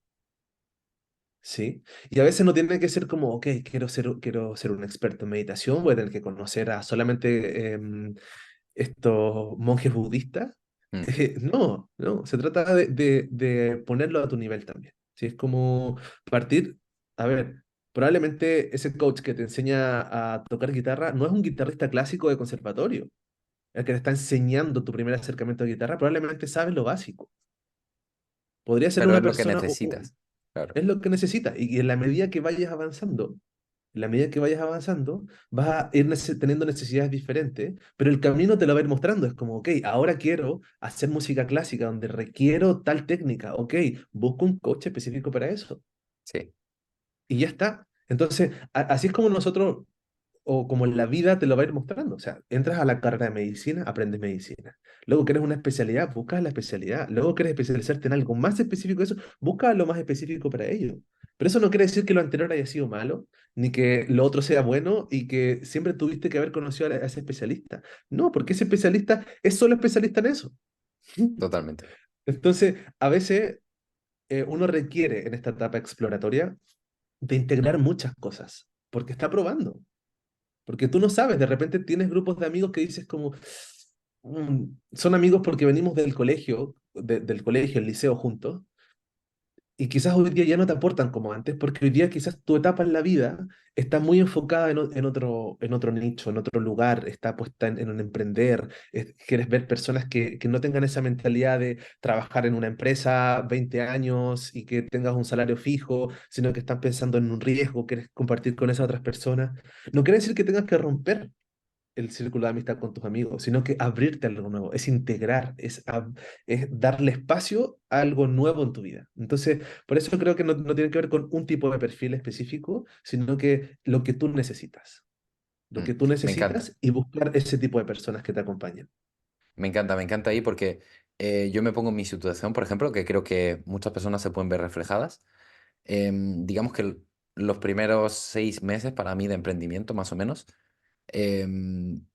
¿sí? Y a veces no tiene que ser como, ok, quiero ser un experto en meditación, voy a tener que conocer a solamente estos monjes budistas. Mm. No, no, se trata de ponerlo a tu nivel también. ¿Sí? Es como partir, a ver, probablemente ese coach que te enseña a tocar guitarra no es un guitarrista clásico de conservatorio. El que te está enseñando tu primer acercamiento a guitarra probablemente sabe lo básico. Podría ser Pero una es lo que persona, necesitas. Claro, es lo que necesita. Y en la medida que vayas avanzando, en la medida que vayas avanzando, vas a ir teniendo necesidades diferentes, pero el camino te lo va a ir mostrando. Es como, ok, ahora quiero hacer música clásica donde requiero tal técnica. Ok, busco un coche específico para eso. sí, Y ya está. Entonces, así es como nosotros, o como en la vida te lo va a ir mostrando. O sea, entras a la carrera de medicina, aprendes medicina. Luego quieres una especialidad, buscas la especialidad. Luego quieres especializarte en algo más específico de eso, busca lo más específico para ello. Pero eso no quiere decir que lo anterior haya sido malo, ni que lo otro sea bueno y que siempre tuviste que haber conocido a ese especialista. No, porque ese especialista es solo especialista en eso. totalmente. Entonces, a veces uno requiere en esta etapa exploratoria de integrar muchas cosas, porque está probando. Porque tú no sabes, de repente tienes grupos de amigos que dices como, son amigos porque venimos del colegio, del colegio, el liceo juntos, y quizás hoy día ya no te aportan como antes, porque hoy día quizás tu etapa en la vida está muy enfocada en otro nicho, en otro lugar, está puesta en un emprender, quieres ver personas que no tengan esa mentalidad de trabajar en una empresa 20 años y que tengas un salario fijo, sino que están pensando en un riesgo, quieres compartir con esas otras personas. No quiere decir que tengas que romper, el círculo de amistad con tus amigos, sino que abrirte a algo nuevo, es integrar, es darle espacio a algo nuevo en tu vida. Entonces, por eso creo que no tiene que ver con un tipo de perfil específico, sino que lo que tú necesitas, lo Mm, que tú me encanta. necesitas y buscar ese tipo de personas que te acompañen. Me encanta ahí porque yo me pongo en mi situación, por ejemplo, que creo que muchas personas se pueden ver reflejadas. Digamos que los primeros 6 meses para mí de emprendimiento, más o menos, em,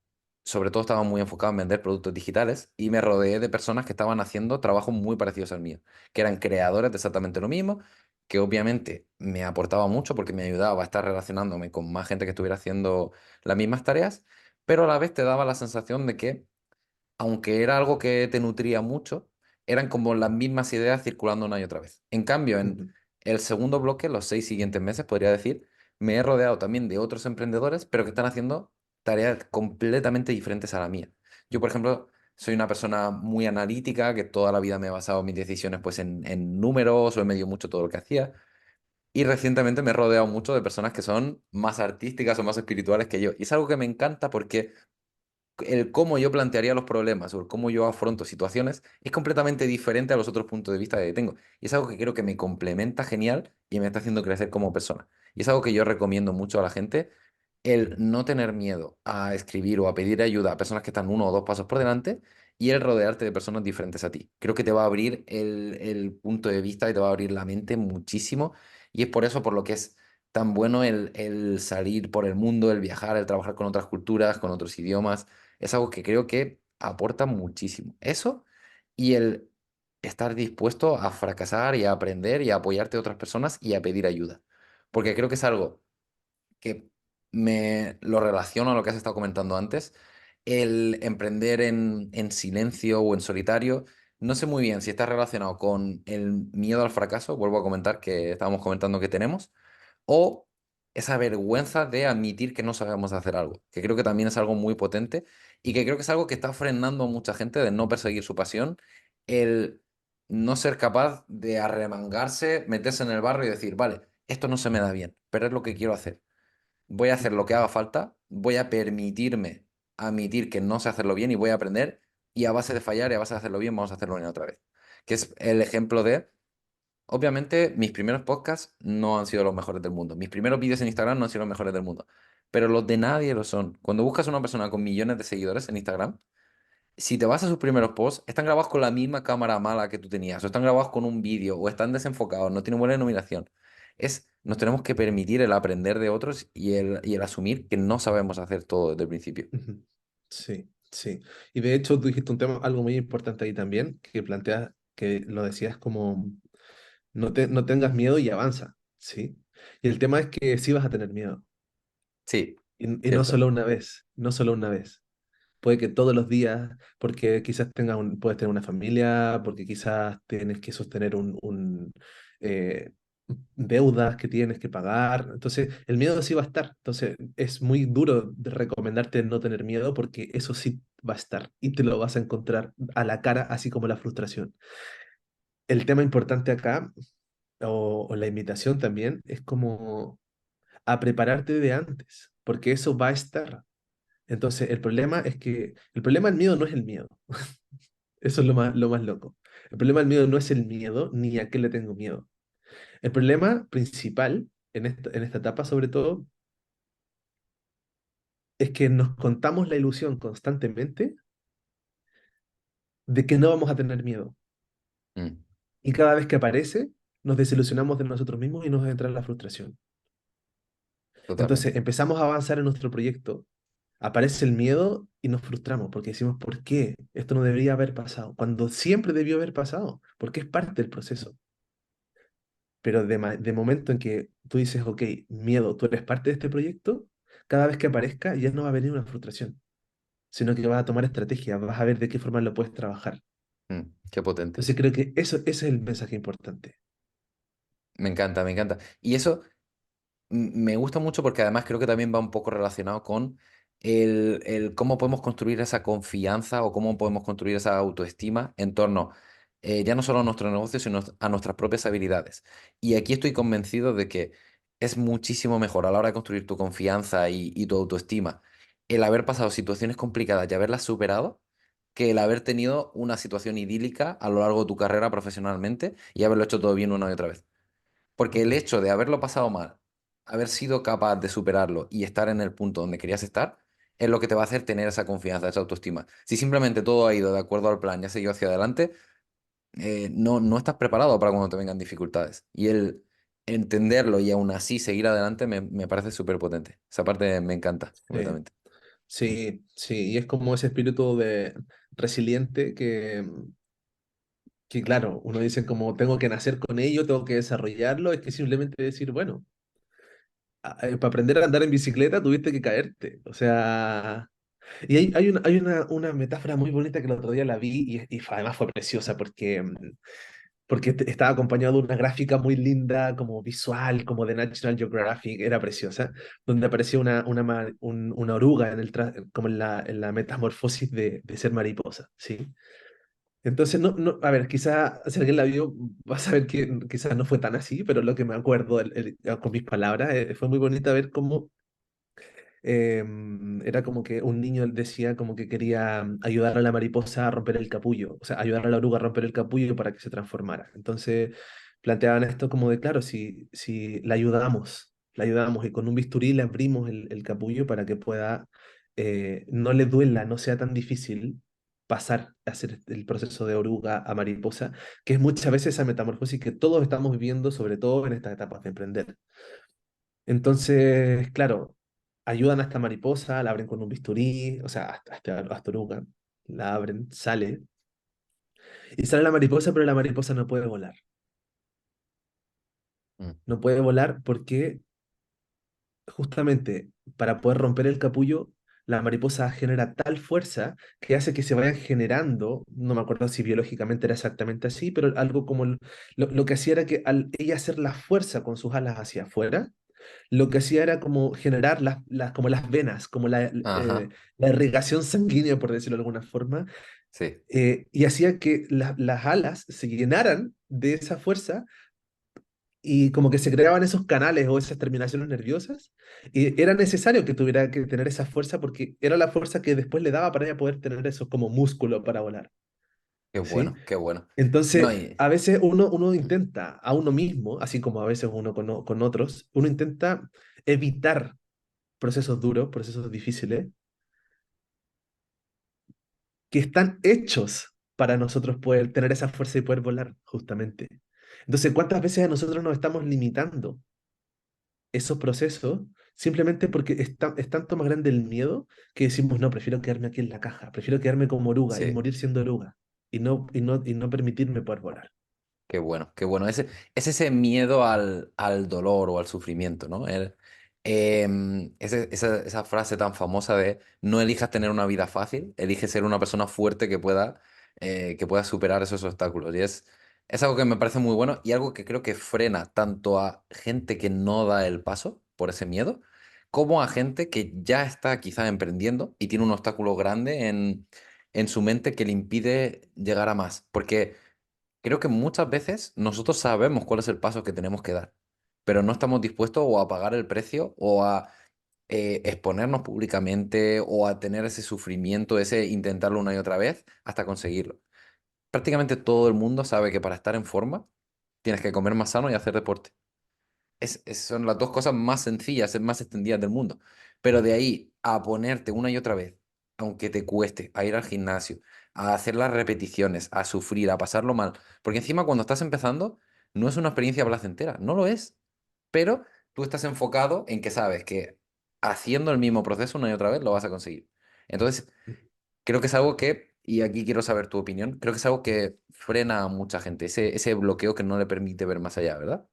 sobre todo estaba muy enfocado en vender productos digitales y me rodeé de personas que estaban haciendo trabajos muy parecidos al mío, que eran creadores de exactamente lo mismo, que obviamente me aportaba mucho porque me ayudaba a estar relacionándome con más gente que estuviera haciendo las mismas tareas, pero a la vez te daba la sensación de que aunque era algo que te nutría mucho, eran como las mismas ideas circulando una y otra vez. En cambio, en Ujú, el segundo bloque, los 6 siguientes meses, podría decir, me he rodeado también de otros emprendedores, pero que están haciendo tareas completamente diferentes a la mía. Yo, por ejemplo, soy una persona muy analítica, que toda la vida me he basado mis decisiones pues, en números o he medido mucho todo lo que hacía. Y recientemente me he rodeado mucho de personas que son más artísticas o más espirituales que yo. Y es algo que me encanta porque el cómo yo plantearía los problemas o el cómo yo afronto situaciones es completamente diferente a los otros puntos de vista que tengo. Y es algo que creo que me complementa genial y me está haciendo crecer como persona. Y es algo que yo recomiendo mucho a la gente, el no tener miedo a escribir o a pedir ayuda a personas que están 1 o 2 pasos por delante y el rodearte de personas diferentes a ti. Creo que te va a abrir el punto de vista y te va a abrir la mente muchísimo. Y es por eso por lo que es tan bueno el salir por el mundo, el viajar, el trabajar con otras culturas, con otros idiomas es algo que creo que aporta muchísimo. Eso y el estar dispuesto a fracasar y a aprender y a apoyarte a otras personas y a pedir ayuda. Porque creo que es algo que me lo relaciono a lo que has estado comentando antes. El emprender en silencio o en solitario, no sé muy bien si está relacionado con el miedo al fracaso, vuelvo a comentar que estábamos comentando que tenemos, o esa vergüenza de admitir que no sabemos hacer algo, que creo que también es algo muy potente y que creo que es algo que está frenando a mucha gente de no perseguir su pasión, el no ser capaz de arremangarse, meterse en el barro y decir, vale, esto no se me da bien, pero es lo que quiero hacer. Voy a hacer lo que haga falta, voy a permitirme admitir que no sé hacerlo bien y voy a aprender y a base de fallar y a base de hacerlo bien, vamos a hacerlo bien otra vez. Que es el ejemplo de obviamente, mis primeros podcasts no han sido los mejores del mundo. Mis primeros vídeos en Instagram no han sido los mejores del mundo. Pero los de nadie lo son. Cuando buscas a una persona con millones de seguidores en Instagram, si te vas a sus primeros posts, están grabados con la misma cámara mala que tú tenías, o están grabados con un vídeo, o están desenfocados, no tienen buena iluminación. Nos tenemos que permitir el aprender de otros y el asumir que no sabemos hacer todo desde el principio. ujú. Sí, sí. Y de hecho tú dijiste un tema, algo muy importante ahí también, que planteas, que lo decías como, no tengas miedo y avanza, ¿sí? Y el tema es que sí vas a tener miedo. Sí, Y no cierto. solo una vez, no solo una vez. Puede que todos los días, porque quizás puedes tener una familia, porque quizás tienes que sostener eh, deudas que tienes que pagar. Entonces, el miedo sí va a estar. Entonces, es muy duro de recomendarte no tener miedo porque eso sí va a estar y te lo vas a encontrar a la cara, así como la frustración. El tema importante acá, o la invitación también, es como a prepararte de antes, porque eso va a estar. Entonces, el problema del miedo no es el miedo. Eso es lo más loco. El problema del miedo no es el miedo, ni a qué le tengo miedo. El problema principal en esta etapa, sobre todo, es que nos contamos la ilusión constantemente de que no vamos a tener miedo. Mm, Y cada vez que aparece, nos desilusionamos de nosotros mismos y nos entra la frustración. Entonces, totalmente. empezamos a avanzar en nuestro proyecto, aparece el miedo y nos frustramos porque decimos, ¿por qué? Esto no debería haber pasado, cuando siempre debió haber pasado, porque es parte del proceso. Pero de momento en que tú dices, ok, miedo, tú eres parte de este proyecto, cada vez que aparezca ya no va a venir una frustración, sino que vas a tomar estrategia, vas a ver de qué forma lo puedes trabajar. Qué potente. Entonces creo que ese es el mensaje importante. Me encanta, me encanta. Y eso me gusta mucho porque además creo que también va un poco relacionado con el cómo podemos construir esa confianza o cómo podemos construir esa autoestima en torno ya no solo a nuestro negocio, sino a nuestras propias habilidades. Y aquí estoy convencido de que es muchísimo mejor a la hora de construir tu confianza y tu autoestima. el haber pasado situaciones complicadas y haberlas superado que el haber tenido una situación idílica a lo largo de tu carrera profesionalmente y haberlo hecho todo bien una y otra vez. Porque el Ujú. hecho de haberlo pasado mal, haber sido capaz de superarlo y estar en el punto donde querías estar, es lo que te va a hacer tener esa confianza, esa autoestima. Si simplemente todo ha ido de acuerdo al plan y has seguido hacia adelante, no estás preparado para cuando te vengan dificultades. Y el entenderlo y aún así seguir adelante me parece súper potente. Esa parte me encanta Sí, completamente. sí, sí, y es como ese espíritu de resiliente que claro, uno dice como tengo que nacer con ello, tengo que desarrollarlo, es que simplemente decir, bueno, para aprender a andar en bicicleta tuviste que caerte, o sea, y hay una metáfora muy bonita que el otro día la vi y además fue preciosa porque estaba acompañado de una gráfica muy linda, como visual, como de National Geographic, era preciosa, donde aparecía una oruga como en la metamorfosis de ser mariposa, ¿sí? Entonces, a ver, quizá si alguien la vio, va a saber que quizás no fue tan así, pero lo que me acuerdo con mis palabras, fue muy bonita ver cómo era como que un niño decía como que quería ayudar a la mariposa a romper el capullo, o sea, ayudar a la oruga a romper el capullo para que se transformara. Entonces, planteaban esto como de, claro, si la ayudamos y con un bisturí le abrimos el capullo para que pueda, no le duela, no sea tan difícil pasar a hacer el proceso de oruga a mariposa, que es muchas veces esa metamorfosis que todos estamos viviendo, sobre todo en estas etapas de emprender. Entonces, claro, ayudan a esta mariposa, la abren con un bisturí, o sea, hasta oruga, la abren, sale, y sale la mariposa, pero la mariposa no puede volar. Mm. No puede volar porque justamente para poder romper el capullo, la mariposa genera tal fuerza que hace que se vayan generando, no me acuerdo si biológicamente era exactamente así, pero algo como lo que hacía era que al ella hacer la fuerza con sus alas hacia afuera, lo que hacía era como generar como las venas, como Ajá, la irrigación sanguínea, por decirlo de alguna forma, sí, y hacía que las alas se llenaran de esa fuerza y como que se creaban esos canales o esas terminaciones nerviosas, y era necesario que tuviera que tener esa fuerza porque era la fuerza que después le daba para ella poder tener eso como músculo para volar, qué ¿sí? bueno, qué bueno. No, Entonces, y... a veces uno mm, intenta a uno mismo, así como a veces uno con otros, uno intenta evitar procesos duros, procesos difíciles, que están hechos para nosotros poder tener esa fuerza y poder volar, justamente. Entonces, ¿cuántas veces a nosotros nos estamos limitando esos procesos simplemente porque es tanto más grande el miedo que decimos, no, prefiero quedarme aquí en la caja, prefiero quedarme como oruga y sí. morir siendo oruga y no permitirme poder volar? Qué bueno, qué bueno. Es ese miedo al dolor o al sufrimiento, ¿no? Esa frase tan famosa de no elijas tener una vida fácil, elige ser una persona fuerte que pueda superar esos obstáculos. Y es algo que me parece muy bueno y algo que creo que frena tanto a gente que no da el paso por ese miedo, como a gente que ya está quizá emprendiendo y tiene un obstáculo grande en su mente que le impide llegar a más. Porque creo que muchas veces nosotros sabemos cuál es el paso que tenemos que dar, pero no estamos dispuestos o a pagar el precio o a exponernos públicamente o a tener ese sufrimiento, ese intentarlo una y otra vez hasta conseguirlo. Prácticamente todo el mundo sabe que para estar en forma tienes que comer más sano y hacer deporte. Son las dos cosas más sencillas, más extendidas del mundo. Pero de ahí a ponerte una y otra vez, aunque te cueste, a ir al gimnasio, a hacer las repeticiones, a sufrir, a pasarlo mal. Porque encima cuando estás empezando, no es una experiencia placentera, no lo es. Pero tú estás enfocado en que sabes que haciendo el mismo proceso una y otra vez lo vas a conseguir. Entonces, creo que es algo que, y aquí quiero saber tu opinión, creo que es algo que frena a mucha gente, ese bloqueo que no le permite ver más allá, ¿verdad?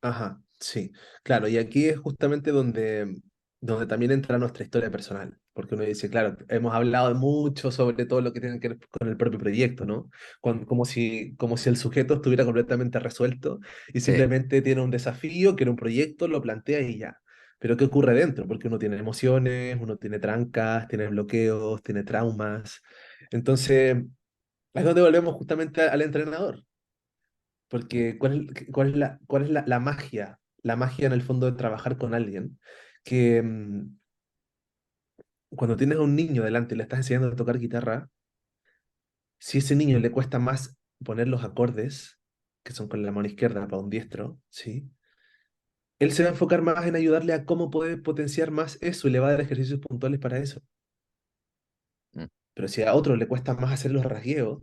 Ajá, sí, claro, y aquí es justamente donde también entra nuestra historia personal, porque uno dice, claro, hemos hablado mucho sobre todo lo que tiene que ver con el propio proyecto, ¿no? Como si el sujeto estuviera completamente resuelto y Sí. simplemente tiene un desafío, quiere un proyecto, lo plantea y ya. Pero ¿qué ocurre dentro? Porque uno tiene emociones, uno tiene trancas, tiene bloqueos, tiene traumas. Entonces, es donde volvemos justamente al entrenador. Porque ¿cuál es la magia? La magia en el fondo de trabajar con alguien que, cuando tienes a un niño delante y le estás enseñando a tocar guitarra, si a ese niño le cuesta más poner los acordes, que son con la mano izquierda para un diestro, ¿sí? Él se va a enfocar más en ayudarle a cómo puede potenciar más eso y le va a dar ejercicios puntuales para eso. Mm. Pero si a otro le cuesta más hacer los rasgueos,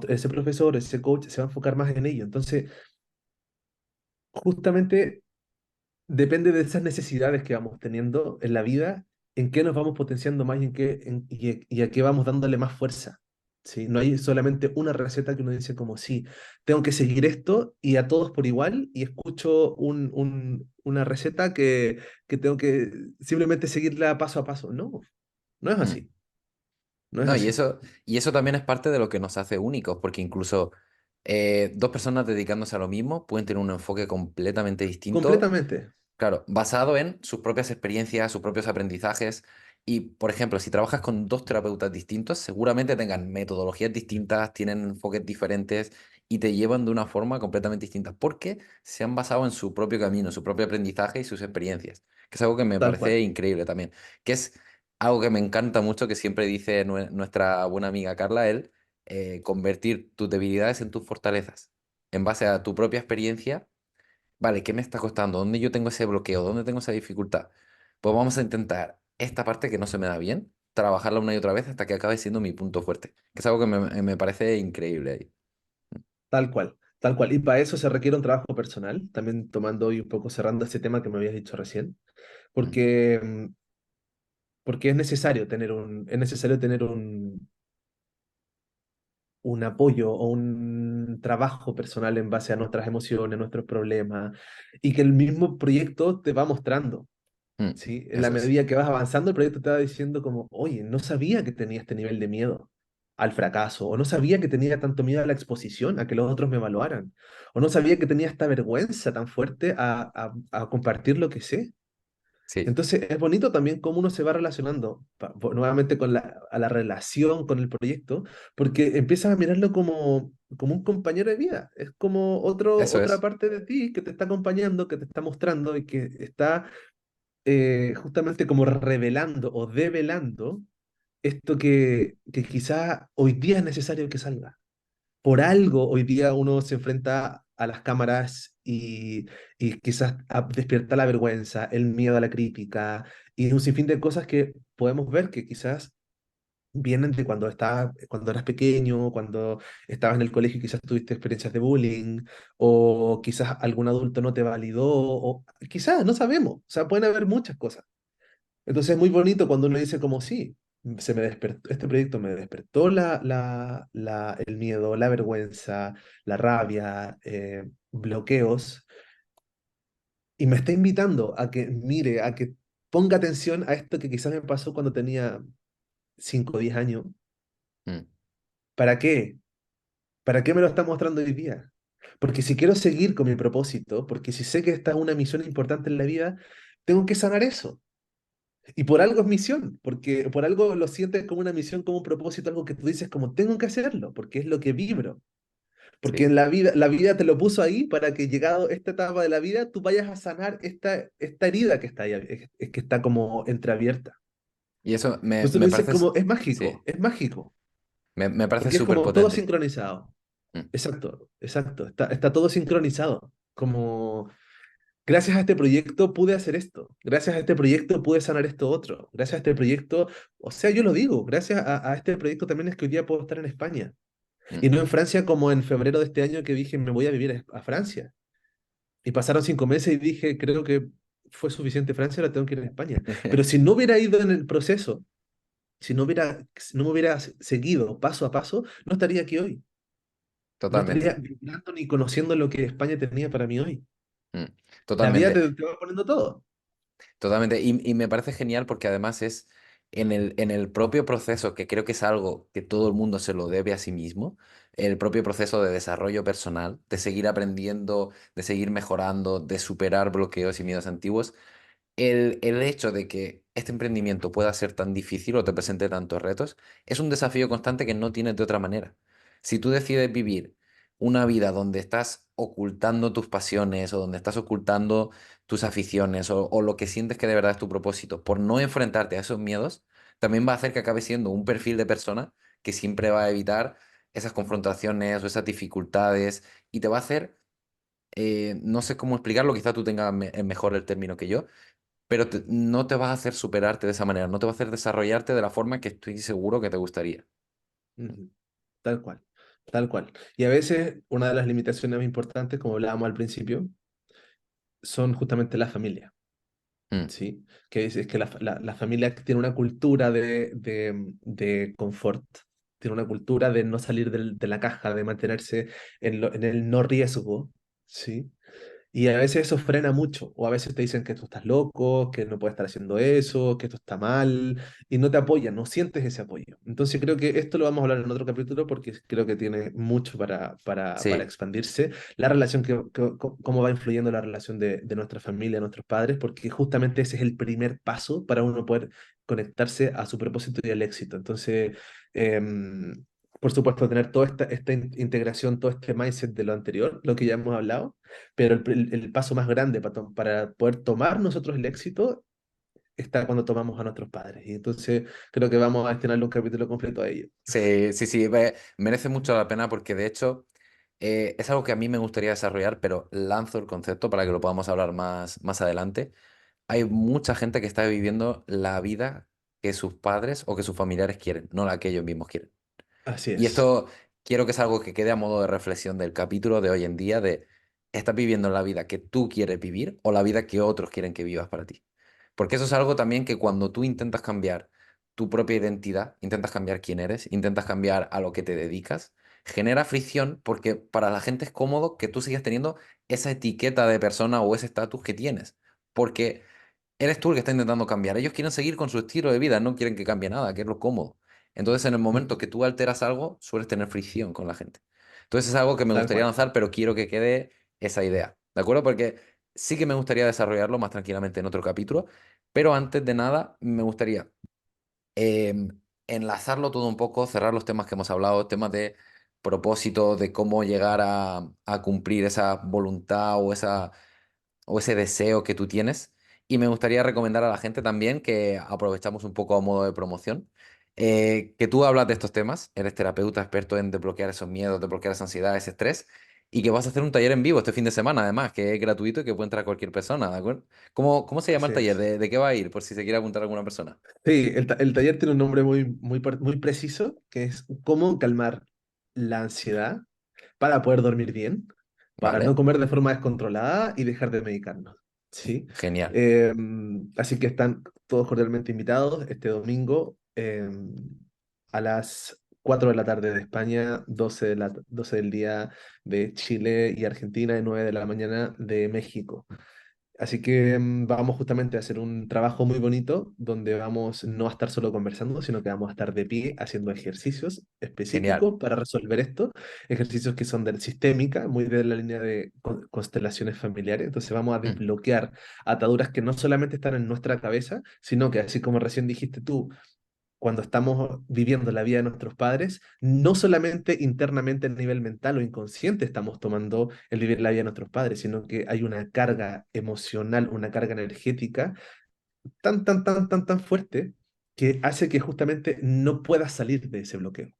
ese profesor, ese coach se va a enfocar más en ello. Entonces, justamente depende de esas necesidades que vamos teniendo en la vida, en qué nos vamos potenciando más y, y a qué vamos dándole más fuerza. ¿Sí? No hay solamente una receta que uno dice como, sí, tengo que seguir esto y a todos por igual y escucho una receta que tengo que simplemente seguirla paso a paso. No, no es Mm. así, no es No, así. y eso también es parte de lo que nos hace únicos, porque incluso dos personas dedicándose a lo mismo pueden tener un enfoque completamente distinto. Completamente, Claro, basado en sus propias experiencias, sus propios aprendizajes. Y, por ejemplo, si trabajas con dos terapeutas distintos, seguramente tengan metodologías distintas, tienen enfoques diferentes y te llevan de una forma completamente distinta, porque se han basado en su propio camino, su propio aprendizaje y sus experiencias, que es algo que me tal parece cual, increíble también, que es algo que me encanta mucho, que siempre dice nuestra buena amiga Carla, él, convertir tus debilidades en tus fortalezas, en base a tu propia experiencia. Vale, ¿qué me está costando? ¿Dónde yo tengo ese bloqueo? ¿Dónde tengo esa dificultad? Pues vamos a intentar esta parte que no se me da bien, trabajarla una y otra vez hasta que acabe siendo mi punto fuerte, que es algo que me parece increíble ahí. tal cual, tal cual. Y para eso se requiere un trabajo personal, también tomando hoy un poco cerrando ese tema que me habías dicho recién, Mm, porque porque es necesario tener un apoyo o un trabajo personal en base a nuestras emociones, nuestros problemas, y que el mismo proyecto te va mostrando, mm, ¿sí? En la eso es. medida que vas avanzando, el proyecto te va diciendo como, oye, no sabía que tenía este nivel de miedo al fracaso, o no sabía que tenía tanto miedo a la exposición, a que los otros me evaluaran, o no sabía que tenía esta vergüenza tan fuerte a compartir lo que sé. Sí, Entonces es bonito también cómo uno se va relacionando nuevamente con a la relación con el proyecto, porque empiezas a mirarlo como un compañero de vida. Es como eso otra es. parte de ti que te está acompañando, que te está mostrando y que está justamente como revelando o develando esto que quizá hoy día es necesario que salga. Por algo hoy día uno se enfrenta a las cámaras y quizás despierta la vergüenza, el miedo a la crítica y un sinfín de cosas que podemos ver que quizás vienen de cuando eras pequeño, cuando estabas en el colegio y quizás tuviste experiencias de bullying, o quizás algún adulto no te validó, o quizás, no sabemos, o sea, pueden haber muchas cosas. Entonces es muy bonito cuando uno dice como sí, se me despertó, este proyecto me despertó el miedo, la vergüenza, la rabia, bloqueos, y me está invitando a que mire, a que ponga atención a esto que quizás me pasó cuando tenía 5 o 10 años. Mm, ¿Para qué? ¿Para qué me lo está mostrando hoy día? Porque si quiero seguir con mi propósito, porque si sé que esta es una misión importante en la vida, tengo que sanar eso. Y por algo es misión, porque por algo lo sientes como una misión, como un propósito, algo que tú dices como tengo que hacerlo, porque es lo que vibro. Porque sí. en la vida te lo puso ahí para que llegado esta etapa de la vida, tú vayas a sanar esta herida que está ahí, es que está como entreabierta. Y eso Entonces me uno dice parece, como, sí, es mágico, me parece porque es súper como todo potente. sincronizado. Mm, Exacto, exacto, está todo sincronizado. Como gracias a este proyecto pude hacer esto, gracias a este proyecto pude sanar esto otro, gracias a este proyecto, o sea, yo lo digo, gracias a este proyecto también es que hoy día puedo estar en España. mm. Y no en Francia como en febrero de este año que dije me voy a vivir a Francia. Y pasaron 5 meses y dije, creo que fue suficiente Francia, ahora tengo que ir a España. Pero si no hubiera ido en el proceso, si no me hubiera seguido paso a paso, no estaría aquí hoy. No estaría Totalmente. vibrando ni conociendo lo que España tenía para mí hoy. Mm, La vida totalmente. te va poniendo todo. Totalmente. Y me parece genial porque además es en el propio proceso, que creo que es algo que todo el mundo se lo debe a sí mismo, el propio proceso de desarrollo personal, de seguir aprendiendo, de seguir mejorando, de superar bloqueos y miedos antiguos, el hecho de que este emprendimiento pueda ser tan difícil o te presente tantos retos es un desafío constante que no tienes de otra manera. Si tú decides vivir una vida donde estás ocultando tus pasiones o donde estás ocultando tus aficiones o lo que sientes que de verdad es tu propósito, por no enfrentarte a esos miedos, también va a hacer que acabes siendo un perfil de persona que siempre va a evitar esas confrontaciones o esas dificultades y te va a hacer, no sé cómo explicarlo, quizá tú tengas mejor el término que yo, pero no te vas a hacer superarte de esa manera, no te va a hacer desarrollarte de la forma que estoy seguro que te gustaría. Ujú. Tal cual, tal cual. Y a veces una de las limitaciones más importantes, como hablábamos al principio, son justamente la familia. Mm, ¿Sí? Que es que la familia tiene una cultura de confort, tiene una cultura de no salir de la caja, de mantenerse en el no riesgo, ¿sí? Y a veces eso frena mucho, o a veces te dicen que tú estás loco, que no puedes estar haciendo eso, que esto está mal, y no te apoyan, no sientes ese apoyo. Entonces creo que esto lo vamos a hablar en otro capítulo porque creo que tiene mucho para sí, expandirse. La relación, cómo va influyendo la relación de nuestra familia, de nuestros padres, porque justamente ese es el primer paso para uno poder conectarse a su propósito y al éxito. Entonces, em, por supuesto, tener toda esta integración, todo este mindset de lo anterior, lo que ya hemos hablado, pero el paso más grande para poder tomar nosotros el éxito está cuando tomamos a nuestros padres. Y entonces creo que vamos a destinarle un capítulo completo a ello. sí, sí, sí, merece mucho la pena porque de hecho es algo que a mí me gustaría desarrollar, pero lanzo el concepto para que lo podamos hablar más adelante. Hay mucha gente que está viviendo la vida que sus padres o que sus familiares quieren, no la que ellos mismos quieren. Así Y es. esto quiero que es algo que quede a modo de reflexión del capítulo de hoy en día de ¿estás viviendo la vida que tú quieres vivir o la vida que otros quieren que vivas para ti? Porque eso es algo también que cuando tú intentas cambiar tu propia identidad, intentas cambiar quién eres, intentas cambiar a lo que te dedicas, genera fricción porque para la gente es cómodo que tú sigas teniendo esa etiqueta de persona o ese estatus que tienes. Porque eres tú el que está intentando cambiar. Ellos quieren seguir con su estilo de vida, no quieren que cambie nada, que es lo cómodo. Entonces, en el momento Ujú. que tú alteras algo, sueles tener fricción con la gente. Entonces, es algo que me Tal gustaría cual. lanzar, pero quiero que quede esa idea. ¿De acuerdo? Porque sí que me gustaría desarrollarlo más tranquilamente en otro capítulo, pero antes de nada, me gustaría em, enlazarlo todo un poco, cerrar los temas que hemos hablado, temas de propósito, de cómo llegar a cumplir esa voluntad o ese deseo que tú tienes. Y me gustaría recomendar a la gente también que aprovechamos un poco a modo de promoción, que tú hablas de estos temas, eres terapeuta experto en desbloquear esos miedos, desbloquear esa ansiedad, ese estrés, y que vas a hacer un taller en vivo este fin de semana, además, que es gratuito y que puede entrar cualquier persona, ¿de acuerdo? ¿Cómo se llama el Así taller? es. ¿De qué va a ir? Por si se quiere apuntar alguna persona. Sí, el taller tiene un nombre muy preciso, que es cómo calmar la ansiedad para poder dormir bien, para no ¿Vale? comer de forma descontrolada y dejar de medicarnos. ¿Sí? Genial, Así que están todos cordialmente invitados este domingo a las 4 de la tarde de España, 12 del día de Chile y Argentina y 9 de la mañana de México. Así que vamos justamente a hacer un trabajo muy bonito donde vamos no a estar solo conversando, sino que vamos a estar de pie haciendo ejercicios genial. específicos para resolver esto, ejercicios que son de sistémica, muy de la línea de constelaciones familiares. Entonces vamos a Mm, desbloquear ataduras que no solamente están en nuestra cabeza, sino que así como recién dijiste tú, cuando estamos viviendo la vida de nuestros padres, no solamente internamente a nivel mental o inconsciente estamos tomando el vivir la vida de nuestros padres, sino que hay una carga emocional, una carga energética tan fuerte que hace que justamente no puedas salir de ese bloqueo.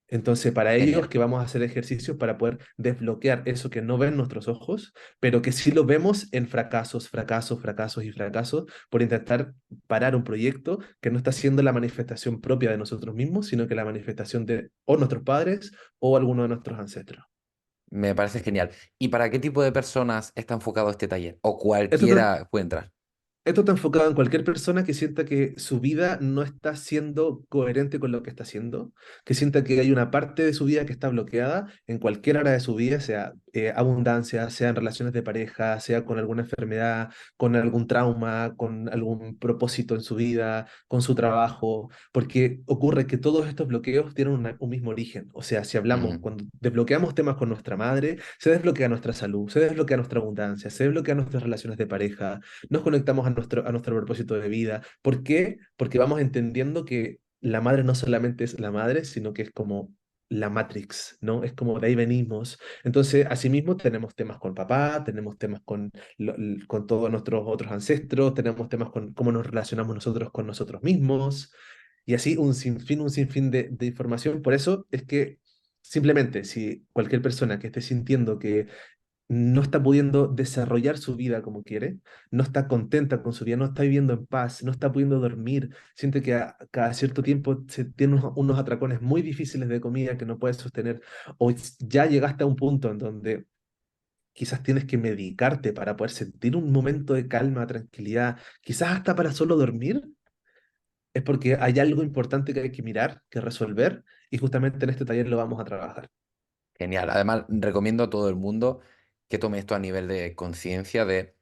Entonces, para ello es genial. que vamos a hacer ejercicios para poder desbloquear eso que no ven nuestros ojos, pero que sí lo vemos en fracasos y fracasos por intentar parar un proyecto que no está siendo la manifestación propia de nosotros mismos, sino que la manifestación de o nuestros padres o alguno de nuestros ancestros. Me parece genial. ¿Y para qué tipo de personas está enfocado este taller? O Esto está, cualquiera puede entrar. Esto está enfocado en cualquier persona que sienta que su vida no está siendo coherente con lo que está haciendo, que sienta que hay una parte de su vida que está bloqueada en cualquier área de su vida, sea abundancia, sea en relaciones de pareja, sea con alguna enfermedad, con algún trauma, con algún propósito en su vida, con su trabajo, porque ocurre que todos estos bloqueos tienen un mismo origen. O sea, si hablamos, Ujú. cuando desbloqueamos temas con nuestra madre, se desbloquea nuestra salud, se desbloquea nuestra abundancia, se desbloquean nuestras relaciones de pareja, nos conectamos a nuestro propósito de vida. ¿Por qué? Porque vamos entendiendo que la madre no solamente es la madre, sino que es como la Matrix, ¿no? Es como de ahí venimos. Entonces, asimismo, tenemos temas con papá, tenemos temas con todos nuestros otros ancestros, tenemos temas con cómo nos relacionamos nosotros con nosotros mismos, y así un sinfín de información. Por eso es que simplemente si cualquier persona que esté sintiendo que no está pudiendo desarrollar su vida como quiere, no está contenta con su vida, no está viviendo en paz, no está pudiendo dormir, siente que cada cierto tiempo se tiene unos atracones muy difíciles de comida que no puedes sostener, o ya llegaste a un punto en donde quizás tienes que medicarte para poder sentir un momento de calma, tranquilidad, quizás hasta para solo dormir, es porque hay algo importante que hay que mirar, que resolver, y justamente en este taller lo vamos a trabajar. Genial. Además, recomiendo a todo el mundo que tome esto a nivel de conciencia de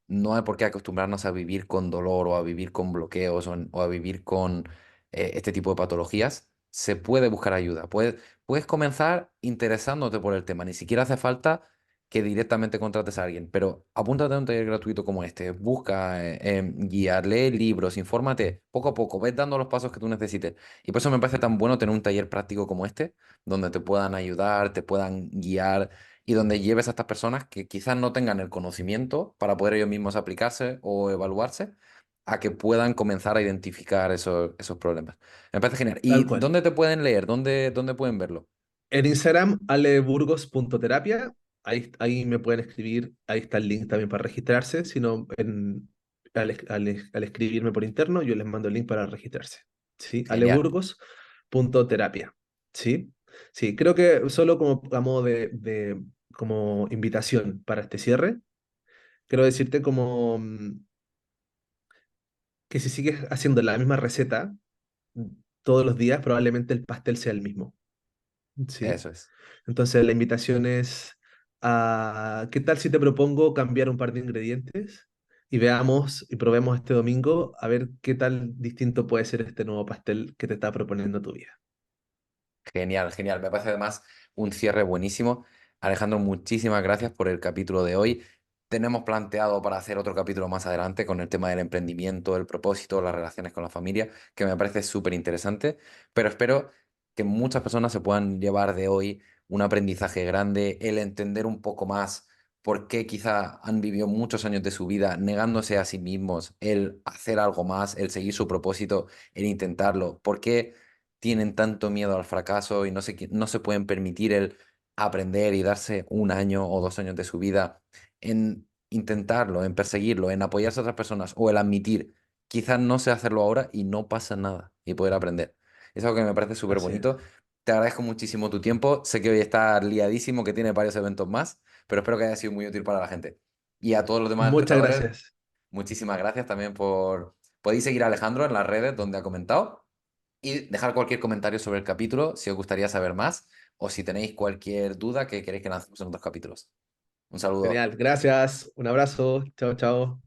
no hay por qué acostumbrarnos a vivir con dolor o a vivir con bloqueos o a vivir con este tipo de patologías. Se puede buscar ayuda. Puedes comenzar interesándote por el tema. Ni siquiera hace falta que directamente contrates a alguien, pero apúntate a un taller gratuito como este. Busca guías, lee libros, infórmate poco a poco, ves dando los pasos que tú necesites. Y por eso me parece tan bueno tener un taller práctico como este donde te puedan ayudar, te puedan guiar y donde lleves a estas personas que quizás no tengan el conocimiento para poder ellos mismos aplicarse o evaluarse, a que puedan comenzar a identificar esos problemas. Me parece genial. ¿Y Tal cual. dónde te pueden leer? ¿Dónde pueden verlo? En Instagram, aleburgos.terapia. Ahí me pueden escribir. Ahí está el link también para registrarse. Si no, al escribirme por interno, yo les mando el link para registrarse. ¿Sí? Genial. aleburgos.terapia. ¿Sí? Sí, creo que solo como a modo como invitación para este cierre, quiero decirte como que si sigues haciendo la misma receta todos los días, probablemente el pastel sea el mismo. ¿Sí? Eso es. Entonces la invitación es a, ¿qué tal si te propongo cambiar un par de ingredientes y veamos y probemos este domingo a ver qué tal distinto puede ser este nuevo pastel que te está proponiendo tu vida? Genial, genial. Me parece además un cierre buenísimo. Alejandro, muchísimas gracias por el capítulo de hoy. Tenemos planteado para hacer otro capítulo más adelante con el tema del emprendimiento, el propósito, las relaciones con la familia, que me parece súper interesante, pero espero que muchas personas se puedan llevar de hoy un aprendizaje grande, el entender un poco más por qué quizá han vivido muchos años de su vida negándose a sí mismos, el hacer algo más, el seguir su propósito, el intentarlo, por qué tienen tanto miedo al fracaso y no se pueden permitir el aprender y darse un año o 2 años de su vida en intentarlo, en perseguirlo, en apoyarse a otras personas o el admitir, quizás no sé hacerlo ahora y no pasa nada y poder aprender. Es algo que me parece súper Así es. bonito. Te agradezco muchísimo tu tiempo. Sé que hoy está liadísimo, que tiene varios eventos más, pero espero que haya sido muy útil para la gente. Y a todos los demás Muchas espectadores, gracias. muchísimas gracias también por... Podéis seguir a Alejandro en las redes donde ha comentado y dejar cualquier comentario sobre el capítulo si os gustaría saber más o si tenéis cualquier duda que queréis que lancemos en otros capítulos. Un saludo. Genial. Gracias. Un abrazo. Chao, chao.